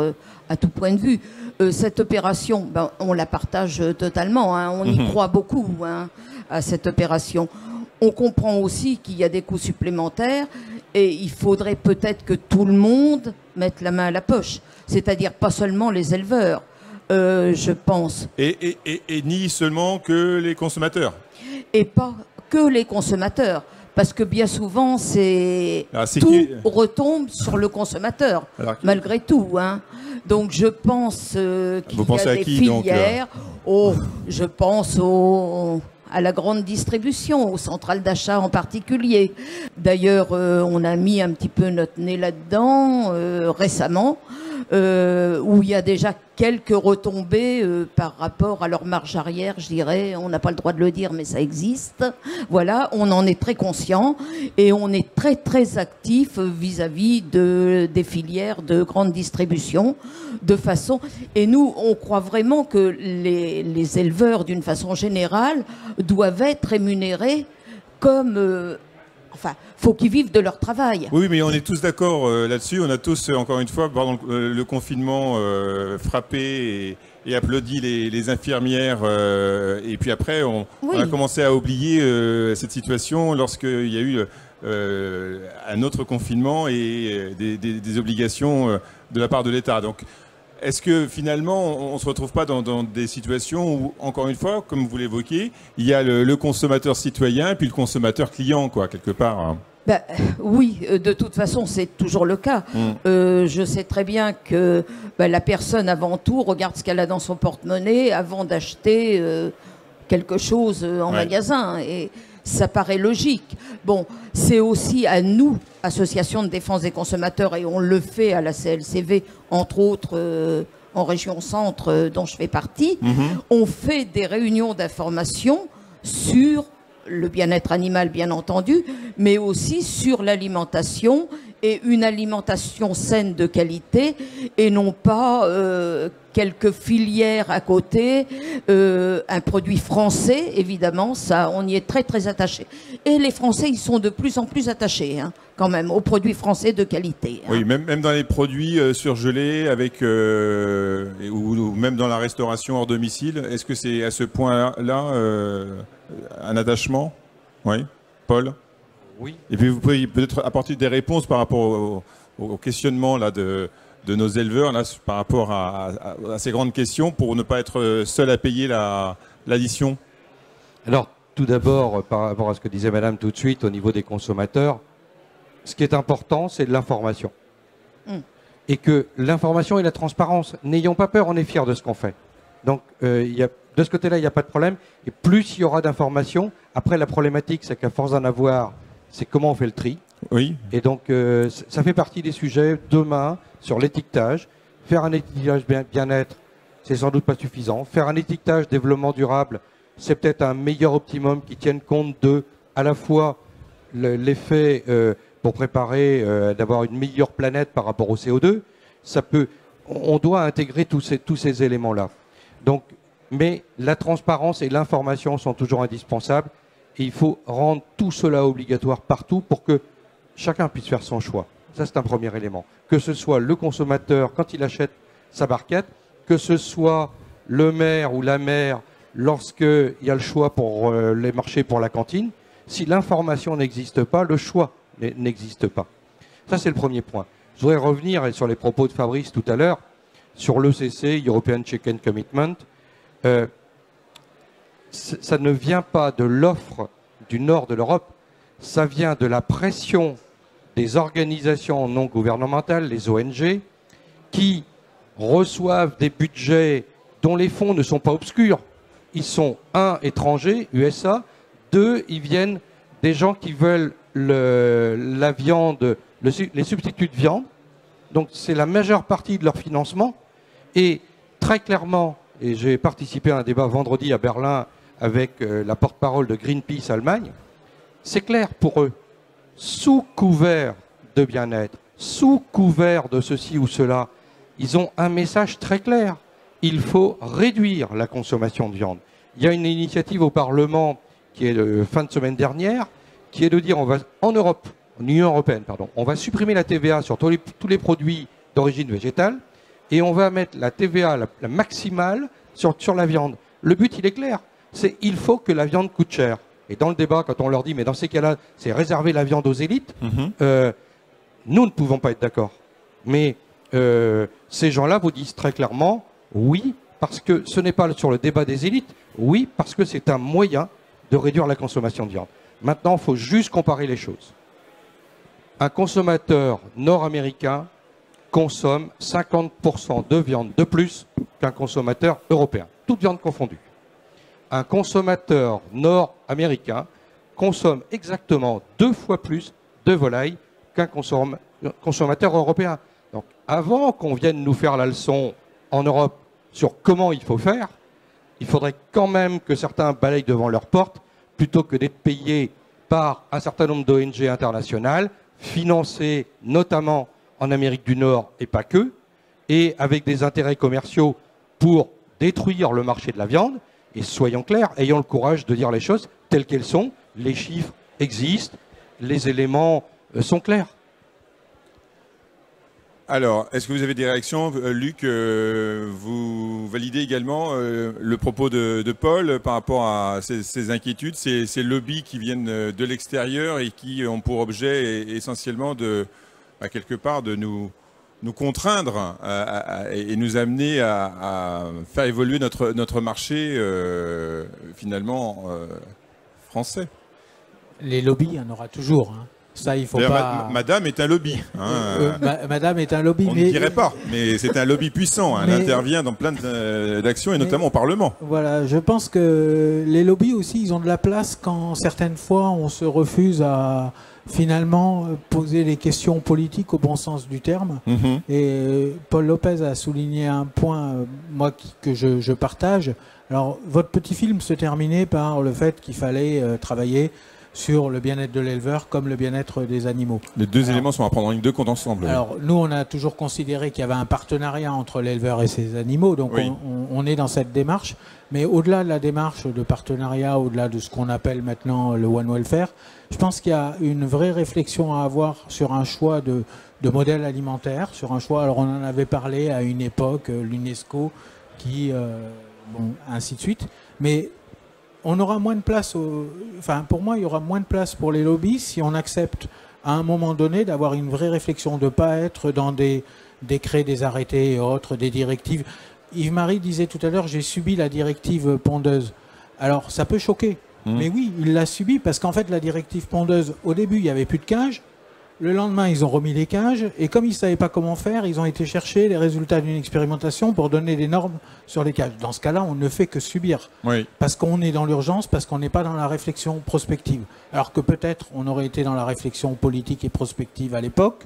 à tout point de vue. Cette opération, on la partage totalement, hein, on y croit beaucoup à cette opération. On comprend aussi qu'il y a des coûts supplémentaires et il faudrait peut-être que tout le monde mette la main à la poche, c'est-à-dire pas seulement les éleveurs, je pense. Et ni seulement que les consommateurs. Et pas que les consommateurs. Parce que bien souvent, tout retombe sur le consommateur, malgré tout. Hein. Donc je pense qu'il y a des filières. Je pense à la grande distribution, aux centrales d'achat en particulier. D'ailleurs, on a mis un petit peu notre nez là-dedans récemment, où il y a déjà quelques retombées par rapport à leur marge arrière, je dirais. On n'a pas le droit de le dire, mais ça existe. Voilà, on en est très conscient et on est très très actif vis-à-vis des filières de grande distribution, de façon. Et nous, on croit vraiment que les éleveurs, d'une façon générale, doivent être rémunérés comme enfin, faut qu'ils vivent de leur travail. Oui, mais on est tous d'accord là-dessus. On a tous, encore une fois, pendant le confinement, frappé et applaudi les infirmières. Et puis après, on a commencé à oublier cette situation lorsqu'il y a eu un autre confinement et des obligations de la part de l'État. Donc, est-ce que finalement, on ne se retrouve pas dans des situations où, encore une fois, comme vous l'évoquiez, il y a le consommateur citoyen et puis le consommateur client, quoi, quelque part, hein. Oui, de toute façon, c'est toujours le cas. Je sais très bien que la personne, avant tout, regarde ce qu'elle a dans son porte-monnaie avant d'acheter quelque chose en magasin. Et ça paraît logique. Bon, c'est aussi à nous, Association de défense des consommateurs, et on le fait à la CLCV, entre autres en région centre, dont je fais partie, on fait des réunions d'information sur le bien-être animal, bien entendu, mais aussi sur l'alimentation et une alimentation saine de qualité et non pas quelques filières à côté, un produit français, évidemment, ça, on y est très très attaché. Et les Français, ils sont de plus en plus attachés, hein, quand même, aux produits français de qualité. Hein. Oui, même dans les produits surgelés, avec ou même dans la restauration hors domicile, est-ce que c'est à ce point-là un attachement? Oui, Paul? Oui. Et puis vous pouvez peut-être apporter des réponses par rapport au questionnement là, de nos éleveurs là, par rapport à ces grandes questions pour ne pas être seul à payer l'addition. Alors, tout d'abord, par rapport à ce que disait Madame tout de suite au niveau des consommateurs, ce qui est important, c'est de l'information. Et que l'information et la transparence, n'ayons pas peur, on est fiers de ce qu'on fait. Donc, de ce côté-là, il n'y a pas de problème. Et plus il y aura d'informations, après la problématique, c'est qu'à force d'en avoir, c'est comment on fait le tri. Oui. Et donc, ça fait partie des sujets demain sur l'étiquetage. Faire un étiquetage bien-être, c'est sans doute pas suffisant. Faire un étiquetage développement durable, c'est peut-être un meilleur optimum qui tienne compte de, à la fois, l'effet pour préparer d'avoir une meilleure planète par rapport au CO2. On doit intégrer tous ces éléments-là. Donc, mais la transparence et l'information sont toujours indispensables. Et il faut rendre tout cela obligatoire partout pour que chacun puisse faire son choix. Ça, c'est un premier élément. Que ce soit le consommateur quand il achète sa barquette, que ce soit le maire ou la mère lorsqu'il y a le choix pour les marchés pour la cantine. Si l'information n'existe pas, le choix n'existe pas. Ça, c'est le premier point. Je voudrais revenir sur les propos de Fabrice tout à l'heure, sur l'ECC, European Chicken Commitment. Ça ne vient pas de l'offre du nord de l'Europe, ça vient de la pression des organisations non gouvernementales, les ONG, qui reçoivent des budgets dont les fonds ne sont pas obscurs. Ils sont, un, étrangers, USA, deux, ils viennent des gens qui veulent la viande, les substituts de viande. Donc c'est la majeure partie de leur financement. Et très clairement, et j'ai participé à un débat vendredi à Berlin avec la porte-parole de Greenpeace Allemagne, c'est clair pour eux. Sous couvert de bien-être, sous couvert de ceci ou cela, ils ont un message très clair. Il faut réduire la consommation de viande. Il y a une initiative au Parlement qui est de fin de semaine dernière, qui est de dire en Europe, en Union européenne, pardon, on va supprimer la TVA sur tous les produits d'origine végétale et on va mettre la TVA la maximale sur la viande. Le but, il est clair. C'est il faut que la viande coûte cher. Et dans le débat, quand on leur dit, mais dans ces cas-là, c'est réserver la viande aux élites, nous ne pouvons pas être d'accord. Mais ces gens-là vous disent très clairement, oui, parce que ce n'est pas sur le débat des élites, oui, parce que c'est un moyen de réduire la consommation de viande. Maintenant, il faut juste comparer les choses. Un consommateur nord-américain consomme 50% de viande de plus qu'un consommateur européen, toute viande confondue. Un consommateur nord-américain consomme exactement 2 fois plus de volaille qu'un consommateur européen. Donc, avant qu'on vienne nous faire la leçon en Europe sur comment il faut faire, il faudrait quand même que certains balayent devant leur porte, plutôt que d'être payés par un certain nombre d'ONG internationales, financées notamment en Amérique du Nord et pas que, et avec des intérêts commerciaux pour détruire le marché de la viande. Et soyons clairs, ayons le courage de dire les choses telles qu'elles sont. Les chiffres existent, les éléments sont clairs. Alors, est-ce que vous avez des réactions, Luc? Vous validez également le propos de Paul par rapport à ces inquiétudes, ces lobbies qui viennent de l'extérieur et qui ont pour objet essentiellement quelque part de nous contraindre et nous amener à faire évoluer notre marché finalement français. Les lobbies, il y en aura toujours. Hein. Ça, il faut pas. Madame est un lobby. Hein. Madame est un lobby. On ne dirait pas, mais c'est un lobby puissant. Hein. Elle intervient dans plein d'actions et notamment au Parlement. Voilà, je pense que les lobbies aussi, ils ont de la place quand certaines fois on se refuse à finalement poser les questions politiques au bon sens du terme. Et Paul Lopez a souligné un point, moi, que je partage. Alors, votre petit film se terminait par le fait qu'il fallait travailler sur le bien-être de l'éleveur comme le bien-être des animaux. Les deux éléments sont à prendre en ligne de compte ensemble. Alors, nous, on a toujours considéré qu'il y avait un partenariat entre l'éleveur et ses animaux, donc oui. on est dans cette démarche. Mais au-delà de la démarche de partenariat, au-delà de ce qu'on appelle maintenant le One Welfare, je pense qu'il y a une vraie réflexion à avoir sur un choix de modèle alimentaire, sur un choix, alors on en avait parlé à une époque, l'UNESCO, ainsi de suite, mais on aura moins de place, pour moi, il y aura moins de place pour les lobbies si on accepte à un moment donné d'avoir une vraie réflexion, de ne pas être dans des décrets, des arrêtés et autres, des directives. Yves-Marie disait tout à l'heure, j'ai subi la directive pondeuse. Alors, ça peut choquer, mais oui, il l'a subi parce qu'en fait, la directive pondeuse, au début, il n'y avait plus de cages. Le lendemain, ils ont remis les cages et comme ils ne savaient pas comment faire, ils ont été chercher les résultats d'une expérimentation pour donner des normes sur les cages. Dans ce cas-là, on ne fait que subir. Oui. Parce qu'on est dans l'urgence, parce qu'on n'est pas dans la réflexion prospective. Alors que peut-être on aurait été dans la réflexion politique et prospective à l'époque.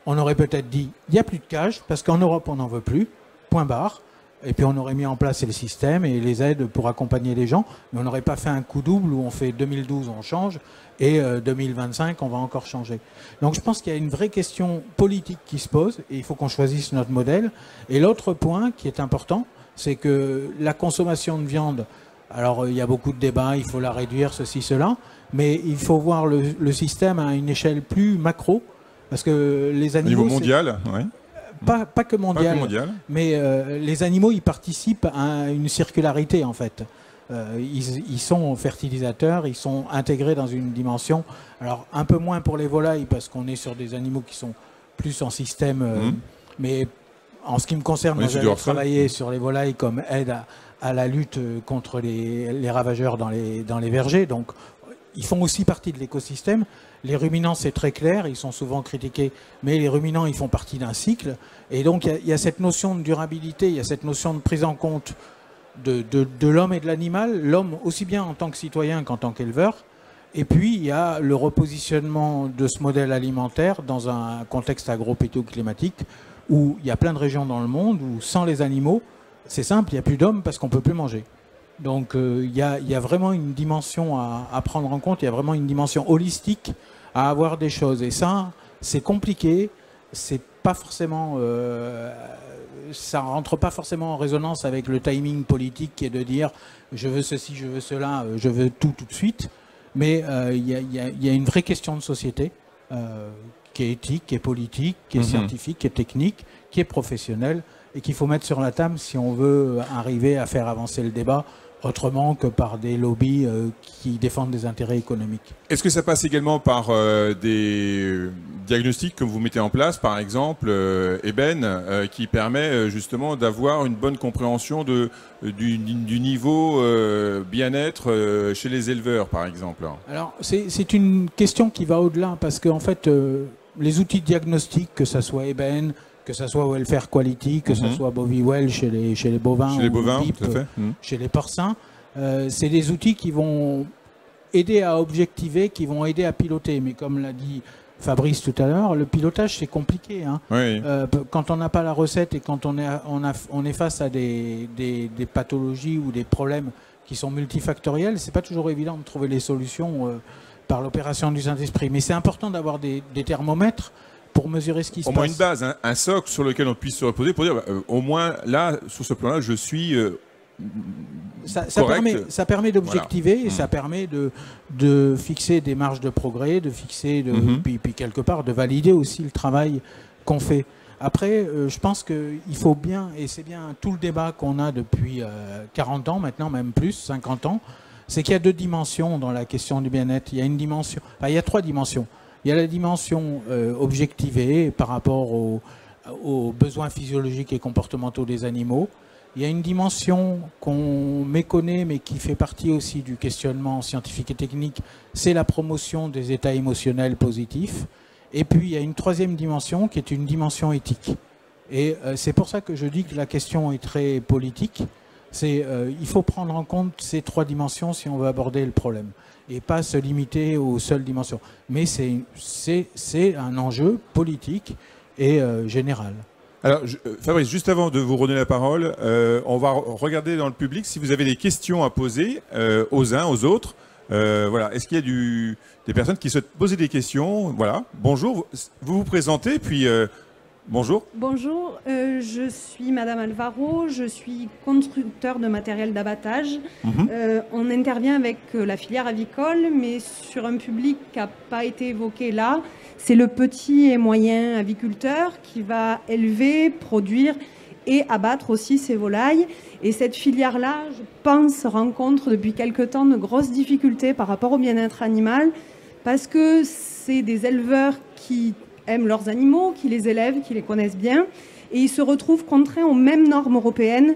On aurait peut-être dit, il n'y a plus de cages parce qu'en Europe, on n'en veut plus. Point barre. Et puis on aurait mis en place les systèmes et les aides pour accompagner les gens, mais on n'aurait pas fait un coup double où on fait 2012, on change, et 2025, on va encore changer. Donc je pense qu'il y a une vraie question politique qui se pose, et il faut qu'on choisisse notre modèle. Et l'autre point qui est important, c'est que la consommation de viande, alors il y a beaucoup de débats, il faut la réduire, ceci, cela, mais il faut voir le système à une échelle plus macro, parce que les animaux... Au niveau mondial, oui. Pas que mondial, mais les animaux, ils participent à une circularité, en fait. Ils sont fertilisateurs, ils sont intégrés dans une dimension. Alors, un peu moins pour les volailles, parce qu'on est sur des animaux qui sont plus en système. Mais en ce qui me concerne, moi, j'avais travaillé sur les volailles comme aide à la lutte contre les ravageurs dans les vergers. Donc, ils font aussi partie de l'écosystème. Les ruminants, c'est très clair, ils sont souvent critiqués, mais les ruminants, ils font partie d'un cycle. Et donc, il y a cette notion de durabilité, il y a cette notion de prise en compte de l'homme et de l'animal, l'homme aussi bien en tant que citoyen qu'en tant qu'éleveur. Et puis, il y a le repositionnement de ce modèle alimentaire dans un contexte agro-pétro-climatique où il y a plein de régions dans le monde où, sans les animaux, c'est simple, il n'y a plus d'hommes parce qu'on ne peut plus manger. Donc il y a vraiment une dimension à prendre en compte, il y a vraiment une dimension holistique à avoir des choses. Et ça, c'est compliqué, c'est pas forcément, ça rentre pas forcément en résonance avec le timing politique qui est de dire je veux ceci, je veux cela, je veux tout de suite. Mais il y a une vraie question de société qui est éthique, qui est politique, qui est scientifique, qui est technique, qui est professionnelle et qu'il faut mettre sur la table si on veut arriver à faire avancer le débat autrement que par des lobbies qui défendent des intérêts économiques. Est-ce que ça passe également par des diagnostics que vous mettez en place, par exemple, Eben, qui permet justement d'avoir une bonne compréhension du niveau bien-être chez les éleveurs, par exemple? Alors, c'est une question qui va au-delà, parce qu'en fait, les outils de diagnostic, que ce soit Eben, que ce soit Welfare Quality, que ce soit Boviwell chez les bovins, BIP, tout à fait. Chez les porcins, c'est des outils qui vont aider à objectiver, qui vont aider à piloter. Mais comme l'a dit Fabrice tout à l'heure, le pilotage c'est compliqué. Hein. Oui. Quand on n'a pas la recette et quand on est face à des pathologies ou des problèmes qui sont multifactoriels, c'est pas toujours évident de trouver les solutions par l'opération du Saint-Esprit. Mais c'est important d'avoir des thermomètres pour mesurer ce qui se passe. Au moins une base, hein, un socle sur lequel on puisse se reposer pour dire au moins là, sur ce plan-là, je suis correct. Ça permet d'objectiver, voilà. Et ça permet de fixer des marges de progrès, de fixer, puis quelque part de valider aussi le travail qu'on fait. Après, je pense qu'il faut bien, et c'est bien tout le débat qu'on a depuis 40 ans maintenant, même plus, 50 ans, c'est qu'il y a deux dimensions dans la question du bien-être. Il y a une dimension, enfin, il y a trois dimensions. Il y a la dimension objectivée par rapport aux besoins physiologiques et comportementaux des animaux. Il y a une dimension qu'on méconnaît mais qui fait partie aussi du questionnement scientifique et technique, c'est la promotion des états émotionnels positifs. Et puis il y a une troisième dimension qui est une dimension éthique. Et c'est pour ça que je dis que la question est très politique. Il faut prendre en compte ces trois dimensions si on veut aborder le problème. Et pas se limiter aux seules dimensions. Mais c'est un enjeu politique et général. Alors, Fabrice, juste avant de vous redonner la parole, on va regarder dans le public si vous avez des questions à poser aux uns, aux autres. Voilà. Est-ce qu'il y a des personnes qui souhaitent poser des questions? Voilà. Bonjour, vous vous présentez, puis bonjour. Bonjour, je suis Madame Alvaro, je suis constructeur de matériel d'abattage. On intervient avec la filière avicole, mais sur un public qui n'a pas été évoqué là. C'est le petit et moyen aviculteur qui va élever, produire et abattre aussi ses volailles. Et cette filière-là, je pense, rencontre depuis quelque temps de grosses difficultés par rapport au bien-être animal, parce que c'est des éleveurs qui aiment leurs animaux, qui les élèvent, qui les connaissent bien, et ils se retrouvent contraints aux mêmes normes européennes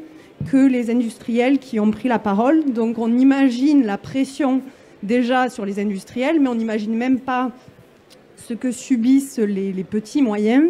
que les industriels qui ont pris la parole. Donc on imagine la pression déjà sur les industriels, mais on n'imagine même pas ce que subissent les petits moyens,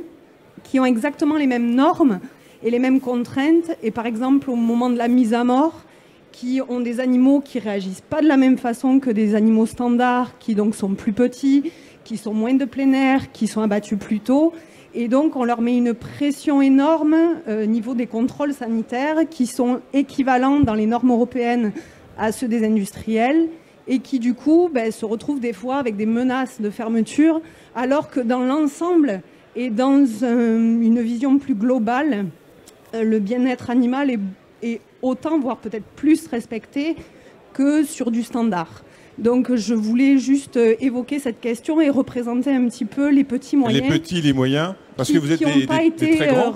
qui ont exactement les mêmes normes et les mêmes contraintes, et par exemple au moment de la mise à mort, qui ont des animaux qui ne réagissent pas de la même façon que des animaux standards, qui donc sont plus petits, qui sont moins de plein air, qui sont abattus plus tôt. Et donc, on leur met une pression énorme au niveau des contrôles sanitaires qui sont équivalents dans les normes européennes à ceux des industriels et qui, du coup, se retrouvent des fois avec des menaces de fermeture, alors que dans l'ensemble et dans une vision plus globale, le bien-être animal est autant, voire peut-être plus respecté que sur du standard. Donc je voulais juste évoquer cette question et représenter un petit peu les petits moyens. Les petits, les moyens, parce que vous êtes des très grands.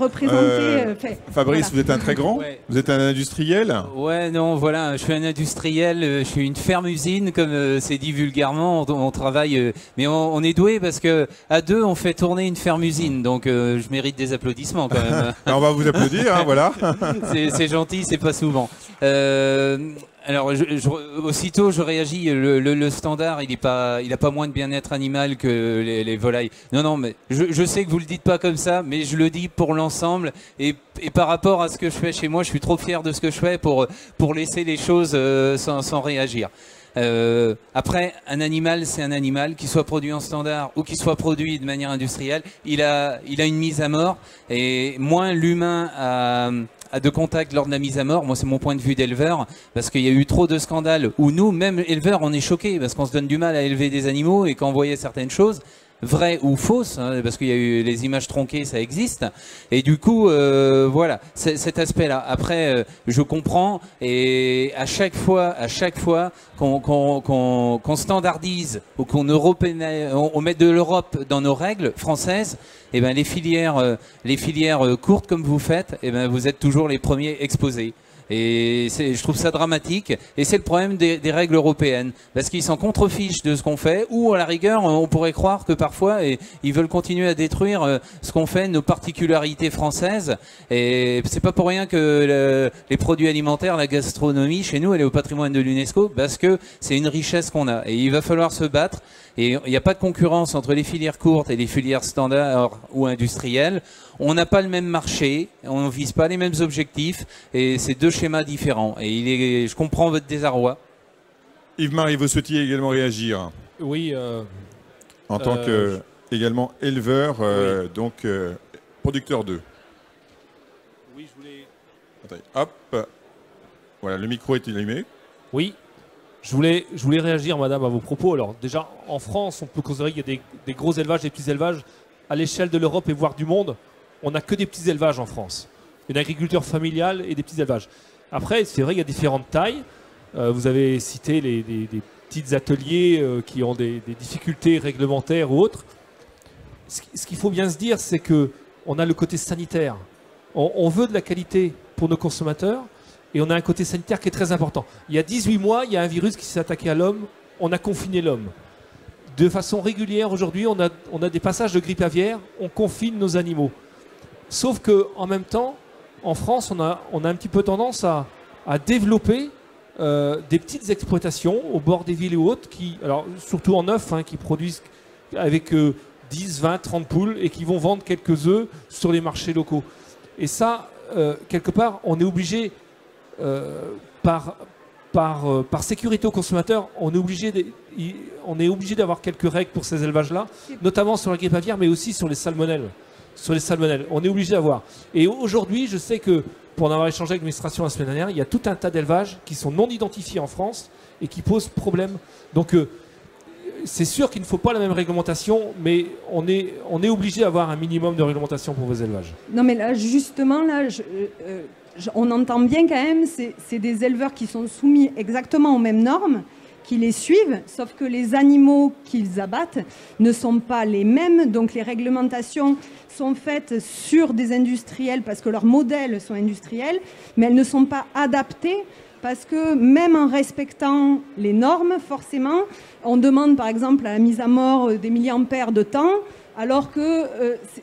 Fabrice, voilà. Vous êtes un très grand. Ouais. Vous êtes un industriel. Ouais, non, voilà, je suis un industriel. Je suis une ferme-usine, comme c'est dit vulgairement. On travaille, mais on est doué parce que à deux, on fait tourner une ferme-usine. Donc je mérite des applaudissements quand même. On va vous applaudir, hein, voilà. C'est gentil, c'est pas souvent. Alors, aussitôt, je réagis. Le standard, il a pas moins de bien-être animal que les volailles. Non, mais je sais que vous le dites pas comme ça, mais je le dis pour l'ensemble et par rapport à ce que je fais chez moi, je suis trop fier de ce que je fais pour laisser les choses sans réagir. Après, un animal, c'est un animal, qu'il soit produit en standard ou qu'il soit produit de manière industrielle, il a une mise à mort et moins l'humain a de contact lors de la mise à mort. Moi, c'est mon point de vue d'éleveur, parce qu'il y a eu trop de scandales où nous, même éleveurs, on est choqués parce qu'on se donne du mal à élever des animaux et quand on voyait certaines choses, vraies ou fausses, hein, parce qu'il y a eu les images tronquées, ça existe. Et du coup, voilà, cet aspect-là. Après, je comprends et à chaque fois qu'on standardise ou qu'on on met de l'Europe dans nos règles françaises, et ben les filières courtes comme vous faites, et ben vous êtes toujours les premiers exposés. Et je trouve ça dramatique. Et c'est le problème des règles européennes. Parce qu'ils s'en contrefichent de ce qu'on fait. Ou à la rigueur, on pourrait croire que parfois, ils veulent continuer à détruire ce qu'on fait, nos particularités françaises. Et c'est pas pour rien que les produits alimentaires, la gastronomie, chez nous, elle est au patrimoine de l'UNESCO. Parce que c'est une richesse qu'on a. Et il va falloir se battre. Et il n'y a pas de concurrence entre les filières courtes et les filières standards ou industrielles. On n'a pas le même marché, on ne vise pas les mêmes objectifs, et c'est deux schémas différents. Et je comprends votre désarroi. Yves-Marie, vous souhaitiez également réagir? Oui. En tant que également éleveur, oui. Donc producteur d'œufs. Oui, je voulais... Attendez, hop. Voilà, le micro est allumé. Oui. Je voulais réagir, madame, à vos propos. Alors, déjà, en France, on peut considérer qu'il y a des gros élevages, des petits élevages. À l'échelle de l'Europe et voire du monde, on n'a que des petits élevages en France. Une agriculture familiale et des petits élevages. Après, c'est vrai qu'il y a différentes tailles. Vous avez cité des petits ateliers qui ont des difficultés réglementaires ou autres. Ce qu'il faut bien se dire, c'est qu'on a le côté sanitaire. On veut de la qualité pour nos consommateurs. Et on a un côté sanitaire qui est très important. Il y a 18 mois, il y a un virus qui s'est attaqué à l'homme. On a confiné l'homme. De façon régulière, aujourd'hui, on a des passages de grippe aviaire. On confine nos animaux. Sauf qu'en même temps, en France, on a un petit peu tendance à développer des petites exploitations au bord des villes et autres, alors surtout en œufs, qui produisent avec 10, 20, 30 poules et qui vont vendre quelques œufs sur les marchés locaux. Et ça, quelque part, on est obligé... par sécurité aux consommateurs, on est obligé d'avoir quelques règles pour ces élevages-là, notamment sur la grippe aviaire, mais aussi sur les salmonelles. On est obligé d'avoir. Et aujourd'hui, je sais que, pour en avoir échangé avec l'administration la semaine dernière, il y a tout un tas d'élevages qui sont non identifiés en France et qui posent problème. Donc, c'est sûr qu'il ne faut pas la même réglementation, mais on est obligé d'avoir un minimum de réglementation pour vos élevages. Non, mais là, justement, on entend bien quand même, c'est des éleveurs qui sont soumis exactement aux mêmes normes, qui les suivent, sauf que les animaux qu'ils abattent ne sont pas les mêmes. Donc les réglementations sont faites sur des industriels parce que leurs modèles sont industriels, mais elles ne sont pas adaptées parce que même en respectant les normes, forcément, on demande par exemple à la mise à mort des milliampères de temps, alors que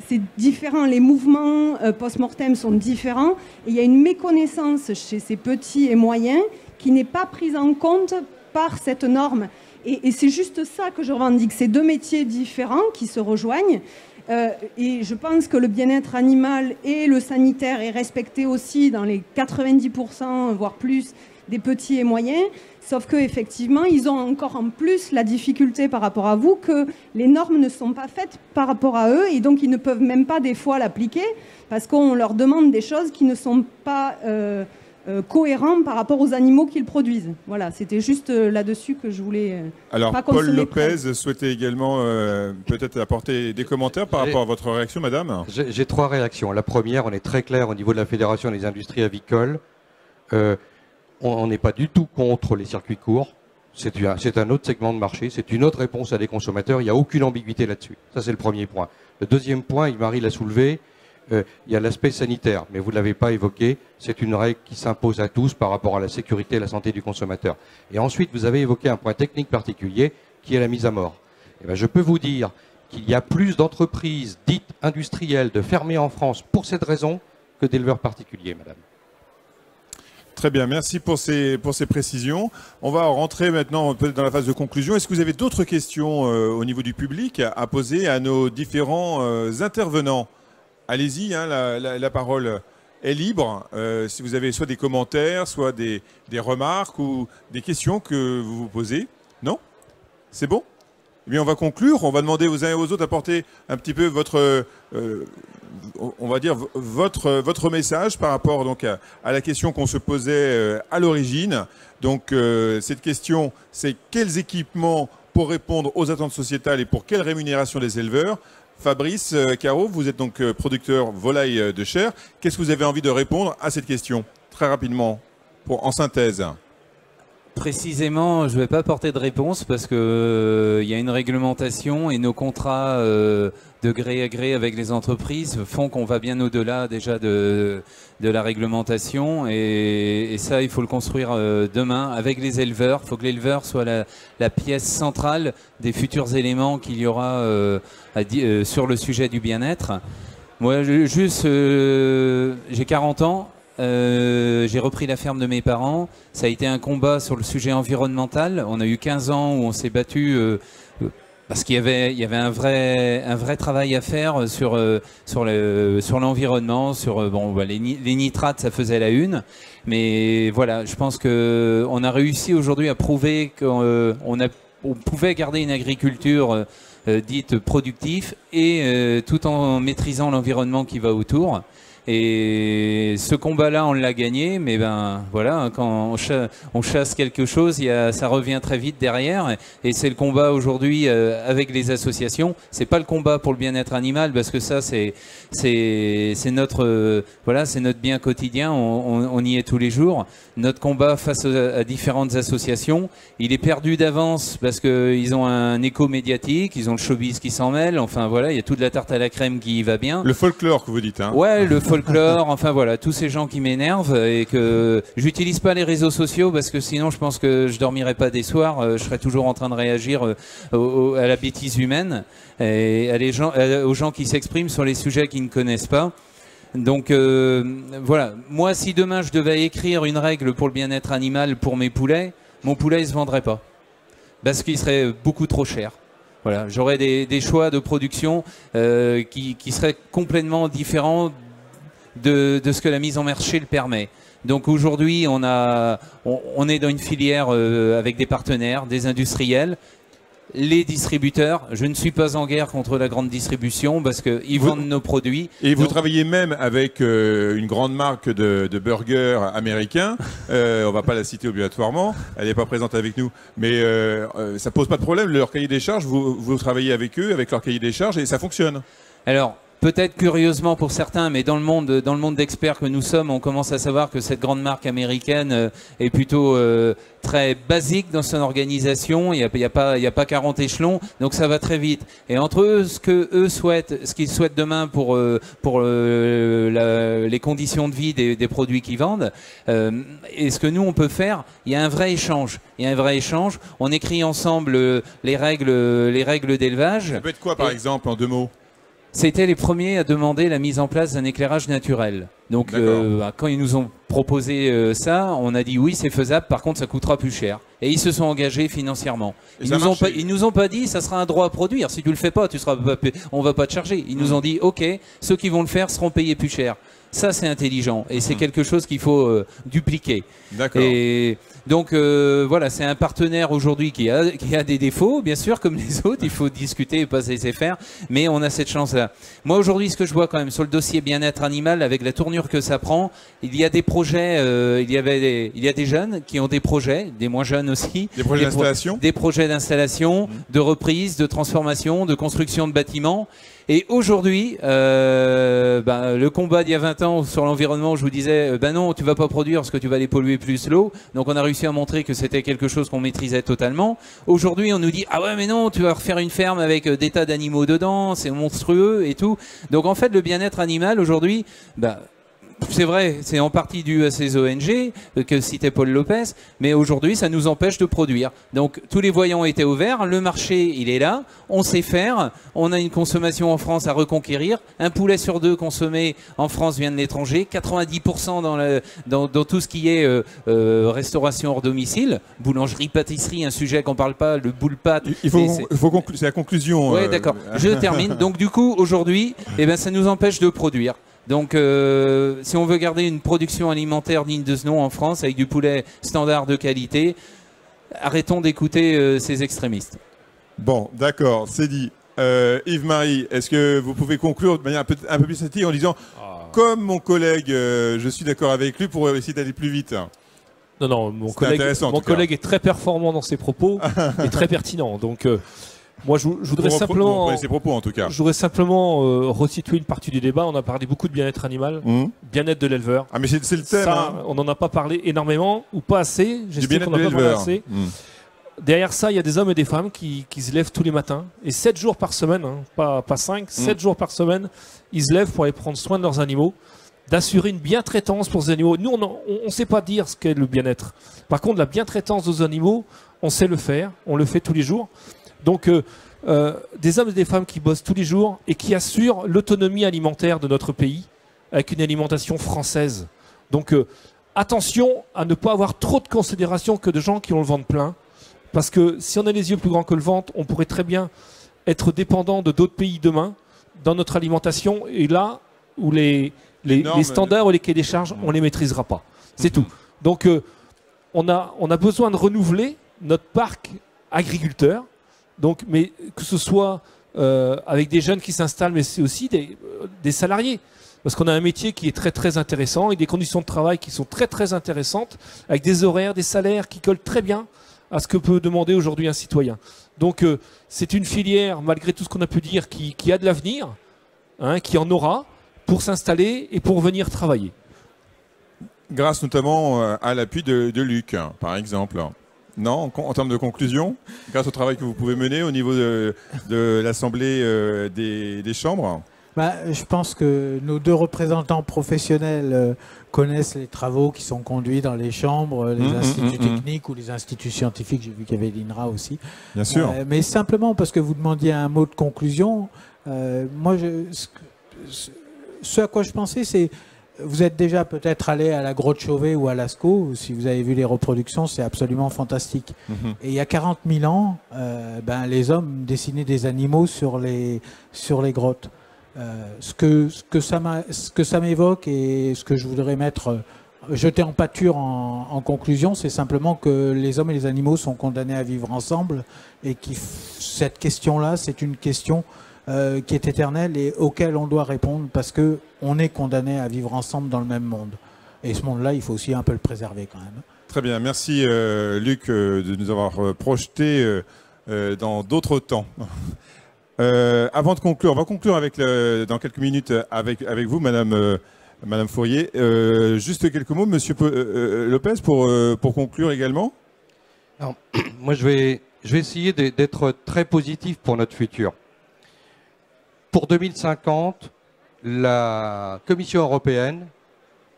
c'est différent, les mouvements post-mortem sont différents, et il y a une méconnaissance chez ces petits et moyens qui n'est pas prise en compte par cette norme. Et c'est juste ça que je revendique, ces deux métiers différents qui se rejoignent, et je pense que le bien-être animal et le sanitaire est respecté aussi dans les 90%, voire plus, des petits et moyens. Sauf qu'effectivement, ils ont encore en plus la difficulté par rapport à vous que les normes ne sont pas faites par rapport à eux et donc ils ne peuvent même pas des fois l'appliquer parce qu'on leur demande des choses qui ne sont pas cohérentes par rapport aux animaux qu'ils produisent. Voilà, c'était juste là-dessus que je voulais Alors, pas Paul Lopez souhaitait également peut-être apporter des commentaires par rapport à votre réaction, madame. J'ai 3 réactions. La première, on est très clair au niveau de la Fédération des industries avicoles. On n'est pas du tout contre les circuits courts. C'est un autre segment de marché. C'est une autre réponse à des consommateurs. Il n'y a aucune ambiguïté là-dessus. Ça, c'est le premier point. Le deuxième point, Yves-Marie l'a soulevé, il y a l'aspect sanitaire. Mais vous ne l'avez pas évoqué. C'est une règle qui s'impose à tous par rapport à la sécurité et la santé du consommateur. Et ensuite, vous avez évoqué un point technique particulier qui est la mise à mort. Eh bien, je peux vous dire qu'il y a plus d'entreprises dites industrielles de fermer en France pour cette raison que d'éleveurs particuliers, madame. Très bien, merci pour ces précisions. On va rentrer maintenant peut-être dans la phase de conclusion. Est-ce que vous avez d'autres questions au niveau du public à poser à nos différents intervenants? Allez-y, hein, la parole est libre. Si vous avez soit des commentaires, soit des remarques ou des questions que vous vous posez. Non? C'est bon? Eh bien, on va conclure. On va demander aux uns et aux autres d'apporter un petit peu votre... on va dire votre message par rapport donc à la question qu'on se posait à l'origine. Donc cette question, c'est quels équipements pour répondre aux attentes sociétales et pour quelle rémunération des éleveurs? Fabrice Caro, vous êtes donc producteur volaille de chair. Qu'est-ce que vous avez envie de répondre à cette question très rapidement, en synthèse? Précisément, je ne vais pas apporter de réponse parce que y a une réglementation et nos contrats de gré à gré avec les entreprises font qu'on va bien au-delà déjà de la réglementation et ça, il faut le construire demain avec les éleveurs. Il faut que l'éleveur soit la pièce centrale des futurs éléments qu'il y aura sur le sujet du bien-être. Moi, j'ai 40 ans. J'ai repris la ferme de mes parents. Ça a été un combat sur le sujet environnemental. On a eu 15 ans où on s'est battu parce qu'il y avait un vrai travail à faire sur l'environnement, les nitrates, ça faisait la une. Mais voilà, je pense qu'on a réussi aujourd'hui à prouver qu'on pouvait garder une agriculture dite productive et tout en maîtrisant l'environnement qui va autour. Et ce combat-là, on l'a gagné, mais ben voilà, quand on chasse quelque chose, ça revient très vite derrière. Et c'est le combat aujourd'hui avec les associations. C'est pas le combat pour le bien-être animal, parce que ça, c'est notre c'est notre bien quotidien. On y est tous les jours. Notre combat face à différentes associations, il est perdu d'avance parce qu'ils ont un écho médiatique, ils ont le showbiz qui s'en mêle. Enfin voilà, il y a toute la tarte à la crème qui y va bien. Le folklore que vous dites, hein. Ouais, le folklore, enfin voilà, tous ces gens qui m'énervent et que j'utilise pas les réseaux sociaux parce que sinon je pense que je dormirai pas des soirs, je serai toujours en train de réagir à la bêtise humaine et aux gens qui s'expriment sur les sujets qu'ils ne connaissent pas. Donc voilà, moi si demain je devais écrire une règle pour le bien-être animal pour mes poulets, mon poulet il se vendrait pas parce qu'il serait beaucoup trop cher. Voilà, j'aurais des choix de production qui seraient complètement différents de ce que la mise en marché le permet. Donc aujourd'hui, on est dans une filière avec des partenaires, des industriels, les distributeurs. Je ne suis pas en guerre contre la grande distribution parce qu'ils vendent nos produits. Et vous travaillez même avec une grande marque de burgers américains. On va pas la citer obligatoirement. Elle n'est pas présente avec nous. Mais ça pose pas de problème. Leur cahier des charges, vous travaillez avec eux, avec leur cahier des charges et ça fonctionne. Alors, peut-être curieusement pour certains, mais dans le monde d'experts que nous sommes, on commence à savoir que cette grande marque américaine est plutôt très basique dans son organisation. Il y a pas 40 échelons, donc ça va très vite. Et entre eux, ce qu'ils souhaitent demain pour les conditions de vie des produits qu'ils vendent, et ce que nous on peut faire, il y a un vrai échange. On écrit ensemble les règles d'élevage. Ça peut être quoi, par exemple, en 2 mots? C'était les premiers à demander la mise en place d'un éclairage naturel. Donc, quand ils nous ont proposé ça, on a dit oui, c'est faisable. Par contre, ça coûtera plus cher. Et ils se sont engagés financièrement. Ils nous ont pas dit, ça sera un droit à produire. Si tu le fais pas, on va pas te charger. Ils nous ont dit, ok, ceux qui vont le faire seront payés plus cher. Ça, c'est intelligent et c'est quelque chose qu'il faut dupliquer. D'accord. Et donc, voilà, c'est un partenaire aujourd'hui qui a des défauts, bien sûr, comme les autres. Il faut discuter et pas se laisser faire. Mais on a cette chance-là. Moi, aujourd'hui, ce que je vois quand même sur le dossier bien-être animal, avec la tournure que ça prend, il y a des projets, il y a des jeunes qui ont des projets, des moins jeunes aussi. Des projets d'installation. Des projets d'installation, de reprise, de transformation, de construction de bâtiments. Et aujourd'hui, le combat d'il y a 20 ans sur l'environnement, je vous disais, non, tu vas pas produire parce que tu vas aller polluer plus l'eau. Donc on a réussi à montrer que c'était quelque chose qu'on maîtrisait totalement. Aujourd'hui, on nous dit, ah ouais, mais non, tu vas refaire une ferme avec des tas d'animaux dedans, c'est monstrueux et tout. Donc en fait, le bien-être animal aujourd'hui, c'est vrai, c'est en partie dû à ces ONG que citait Paul Lopez, mais aujourd'hui, ça nous empêche de produire. Donc, tous les voyants étaient ouverts, le marché, il est là, on sait faire, on a une consommation en France à reconquérir, un poulet sur 2 consommé en France vient de l'étranger, 90% dans tout ce qui est restauration hors domicile, boulangerie, pâtisserie, un sujet qu'on parle pas, le boule-pâte. C'est la conclusion. Oui, d'accord, je termine. Donc, du coup, aujourd'hui, ça nous empêche de produire. Donc, si on veut garder une production alimentaire digne de ce nom en France, avec du poulet standard de qualité, arrêtons d'écouter ces extrémistes. Bon, d'accord, c'est dit. Yves-Marie, est-ce que vous pouvez conclure de manière un peu plus synthétique en disant, comme mon collègue, je suis d'accord avec lui pour essayer d'aller plus vite. Non, mon collègue est très performant dans ses propos et très pertinent. Donc, moi, je voudrais simplement. Ses propos, en tout cas. Je voudrais simplement resituer une partie du débat. On a parlé beaucoup de bien-être animal, bien-être de l'éleveur. Ah, mais c'est le thème. Ça, on n'en a pas parlé énormément ou pas assez. J'estime qu'on n'en a pas parlé assez. Derrière ça, il y a des hommes et des femmes qui se lèvent tous les matins. Et 7 jours par semaine, pas 5, 7 jours par semaine, ils se lèvent pour aller prendre soin de leurs animaux, d'assurer une bien-traitance pour ces animaux. Nous, on ne sait pas dire ce qu'est le bien-être. Par contre, la bien-traitance des animaux, on sait le faire. On le fait tous les jours. Donc, des hommes et des femmes qui bossent tous les jours et qui assurent l'autonomie alimentaire de notre pays avec une alimentation française. Donc, attention à ne pas avoir trop de considération que de gens qui ont le ventre plein. Parce que si on a les yeux plus grands que le ventre, on pourrait très bien être dépendant de d'autres pays demain dans notre alimentation. Et là où les standards ou les cahiers des charges, on ne les maîtrisera pas. C'est tout. Donc, on a besoin de renouveler notre parc agriculteur. Donc, mais que ce soit avec des jeunes qui s'installent, mais c'est aussi des salariés. Parce qu'on a un métier qui est très très intéressant et des conditions de travail qui sont très très intéressantes, avec des horaires, des salaires qui collent très bien à ce que peut demander aujourd'hui un citoyen. Donc c'est une filière, malgré tout ce qu'on a pu dire, qui a de l'avenir, qui en aura pour s'installer et pour venir travailler. Grâce notamment à l'appui de Luc, par exemple. Non, en termes de conclusion, grâce au travail que vous pouvez mener au niveau de l'Assemblée des chambres. Je pense que nos 2 représentants professionnels connaissent les travaux qui sont conduits dans les chambres, les instituts techniques ou les instituts scientifiques. J'ai vu qu'il y avait l'INRA aussi. Bien sûr. Mais simplement parce que vous demandiez un mot de conclusion, ce à quoi je pensais, c'est... Vous êtes déjà peut-être allé à la Grotte Chauvet ou à Lascaux. Si vous avez vu les reproductions, c'est absolument fantastique. Et il y a 40 000 ans, les hommes dessinaient des animaux sur les grottes. Ce que ça m'évoque et ce que je voudrais jeter en pâture en conclusion, c'est simplement que les hommes et les animaux sont condamnés à vivre ensemble et cette question-là, c'est une question qui est éternelle et auquel on doit répondre parce qu'on est condamné à vivre ensemble dans le même monde. Et ce monde-là, il faut aussi un peu le préserver quand même. Très bien, merci Luc de nous avoir projeté dans d'autres temps. Avant de conclure, on va conclure dans quelques minutes avec vous, Madame Fourier. Juste quelques mots, Monsieur Lopez, pour conclure également. Alors, moi, je vais essayer d'être très positif pour notre futur. Pour 2050, la Commission européenne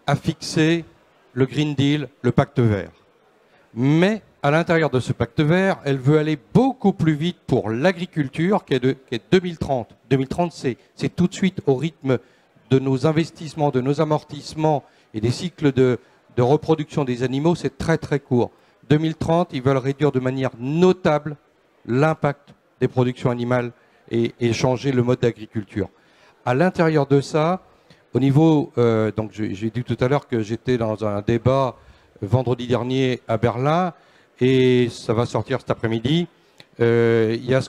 a fixé le Green Deal, le pacte vert. Mais à l'intérieur de ce pacte vert, elle veut aller beaucoup plus vite pour l'agriculture, qui est 2030. 2030, c'est tout de suite au rythme de nos investissements, de nos amortissements et des cycles de reproduction des animaux, c'est très très court. 2030, ils veulent réduire de manière notable l'impact des productions animales et changer le mode d'agriculture. À l'intérieur de ça, au niveau, donc j'ai dit tout à l'heure que j'étais dans un débat vendredi dernier à Berlin, et ça va sortir cet après-midi. Il y a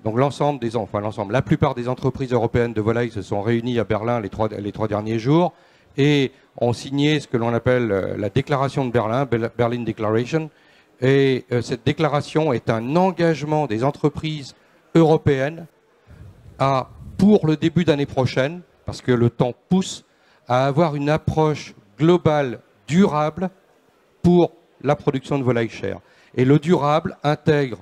donc la plupart des entreprises européennes de volailles se sont réunies à Berlin les trois derniers jours et ont signé ce que l'on appelle la déclaration de Berlin, Berlin Declaration. Et cette déclaration est un engagement des entreprises européennes pour le début d'année prochaine, parce que le temps pousse, à avoir une approche globale, durable, pour la production de volailles chères. Et le durable intègre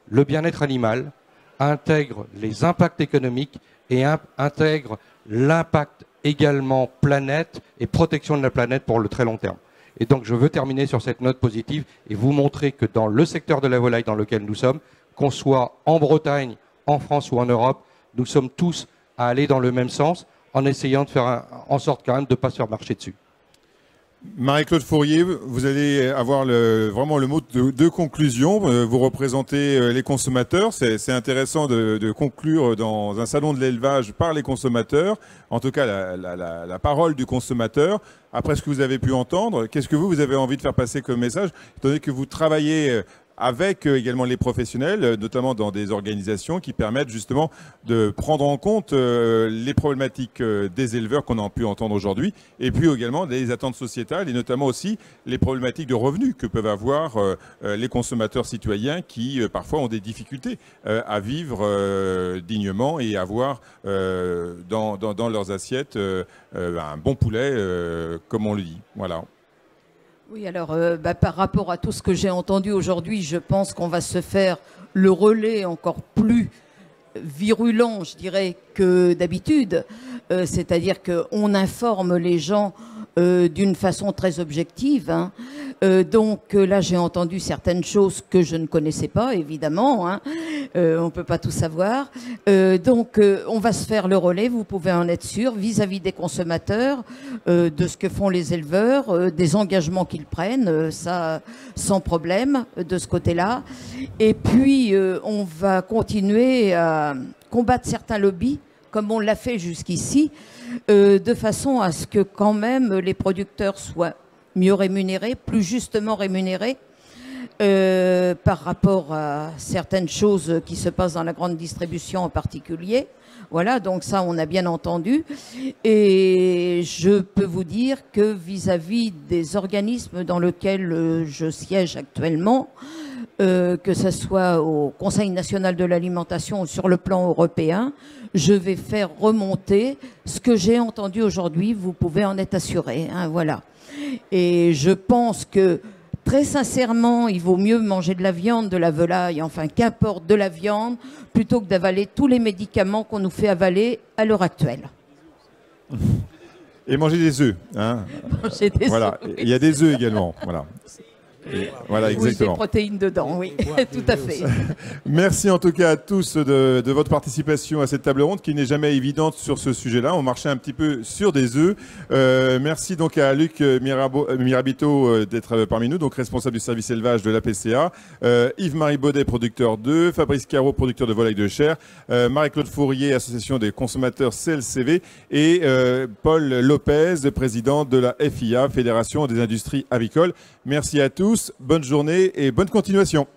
le bien-être animal, intègre les impacts économiques et intègre l'impact également planète et protection de la planète pour le très long terme. Et donc je veux terminer sur cette note positive et vous montrer que dans le secteur de la volaille dans lequel nous sommes, qu'on soit en Bretagne, en France ou en Europe, nous sommes tous à aller dans le même sens en essayant de faire en sorte quand même de ne pas se faire marcher dessus. Marie-Claude Fourier, vous allez avoir vraiment le mot de conclusion. Vous représentez les consommateurs. C'est intéressant de conclure dans un salon de l'élevage par les consommateurs. En tout cas, la parole du consommateur. Après ce que vous avez pu entendre, qu'est-ce que vous avez envie de faire passer comme message, étant donné que vous travaillez avec également les professionnels, notamment dans des organisations qui permettent justement de prendre en compte les problématiques des éleveurs qu'on a pu entendre aujourd'hui, et puis également les attentes sociétales et notamment aussi les problématiques de revenus que peuvent avoir les consommateurs citoyens qui parfois ont des difficultés à vivre dignement et avoir dans leurs assiettes un bon poulet, comme on le dit. Voilà. Oui, alors par rapport à tout ce que j'ai entendu aujourd'hui, je pense qu'on va se faire le relais encore plus virulent, je dirais, que d'habitude. C'est-à-dire qu'on informe les gens d'une façon très objective. Hein. Donc là, j'ai entendu certaines choses que je ne connaissais pas, évidemment. Hein. On ne peut pas tout savoir. Donc on va se faire le relais, vous pouvez en être sûr, vis-à-vis des consommateurs, de ce que font les éleveurs, des engagements qu'ils prennent, ça sans problème de ce côté-là. Et puis on va continuer à combattre certains lobbies, comme on l'a fait jusqu'ici, de façon à ce que quand même les producteurs soient mieux rémunérés, plus justement rémunérés, par rapport à certaines choses qui se passent dans la grande distribution en particulier. Voilà, donc ça, on a bien entendu. Et je peux vous dire que vis-à-vis des organismes dans lesquels je siège actuellement, que ce soit au Conseil national de l'alimentation ou sur le plan européen, je vais faire remonter ce que j'ai entendu aujourd'hui, vous pouvez en être assuré. Hein, voilà. Et je pense que, très sincèrement, il vaut mieux manger de la viande, de la volaille, enfin qu'importe, de la viande, plutôt que d'avaler tous les médicaments qu'on nous fait avaler à l'heure actuelle. Et manger des œufs. Hein. Manger des voilà. œufs. Oui. Il y a des œufs également. Voilà. Et voilà, exactement. Oui, des protéines dedans, oui, tout à fait. Merci en tout cas à tous de votre participation à cette table ronde qui n'est jamais évidente sur ce sujet-là. On marchait un petit peu sur des œufs. Merci donc à Luc Mirabito d'être parmi nous, donc responsable du service élevage de l'APCA, Yves-Marie Baudet, producteur d'œufs, Fabrice Caro, producteur de volailles de chair, Marie-Claude Fourier, association des consommateurs CLCV, et Paul Lopez, président de la FIA, Fédération des industries avicoles. Merci à tous, bonne journée et bonne continuation.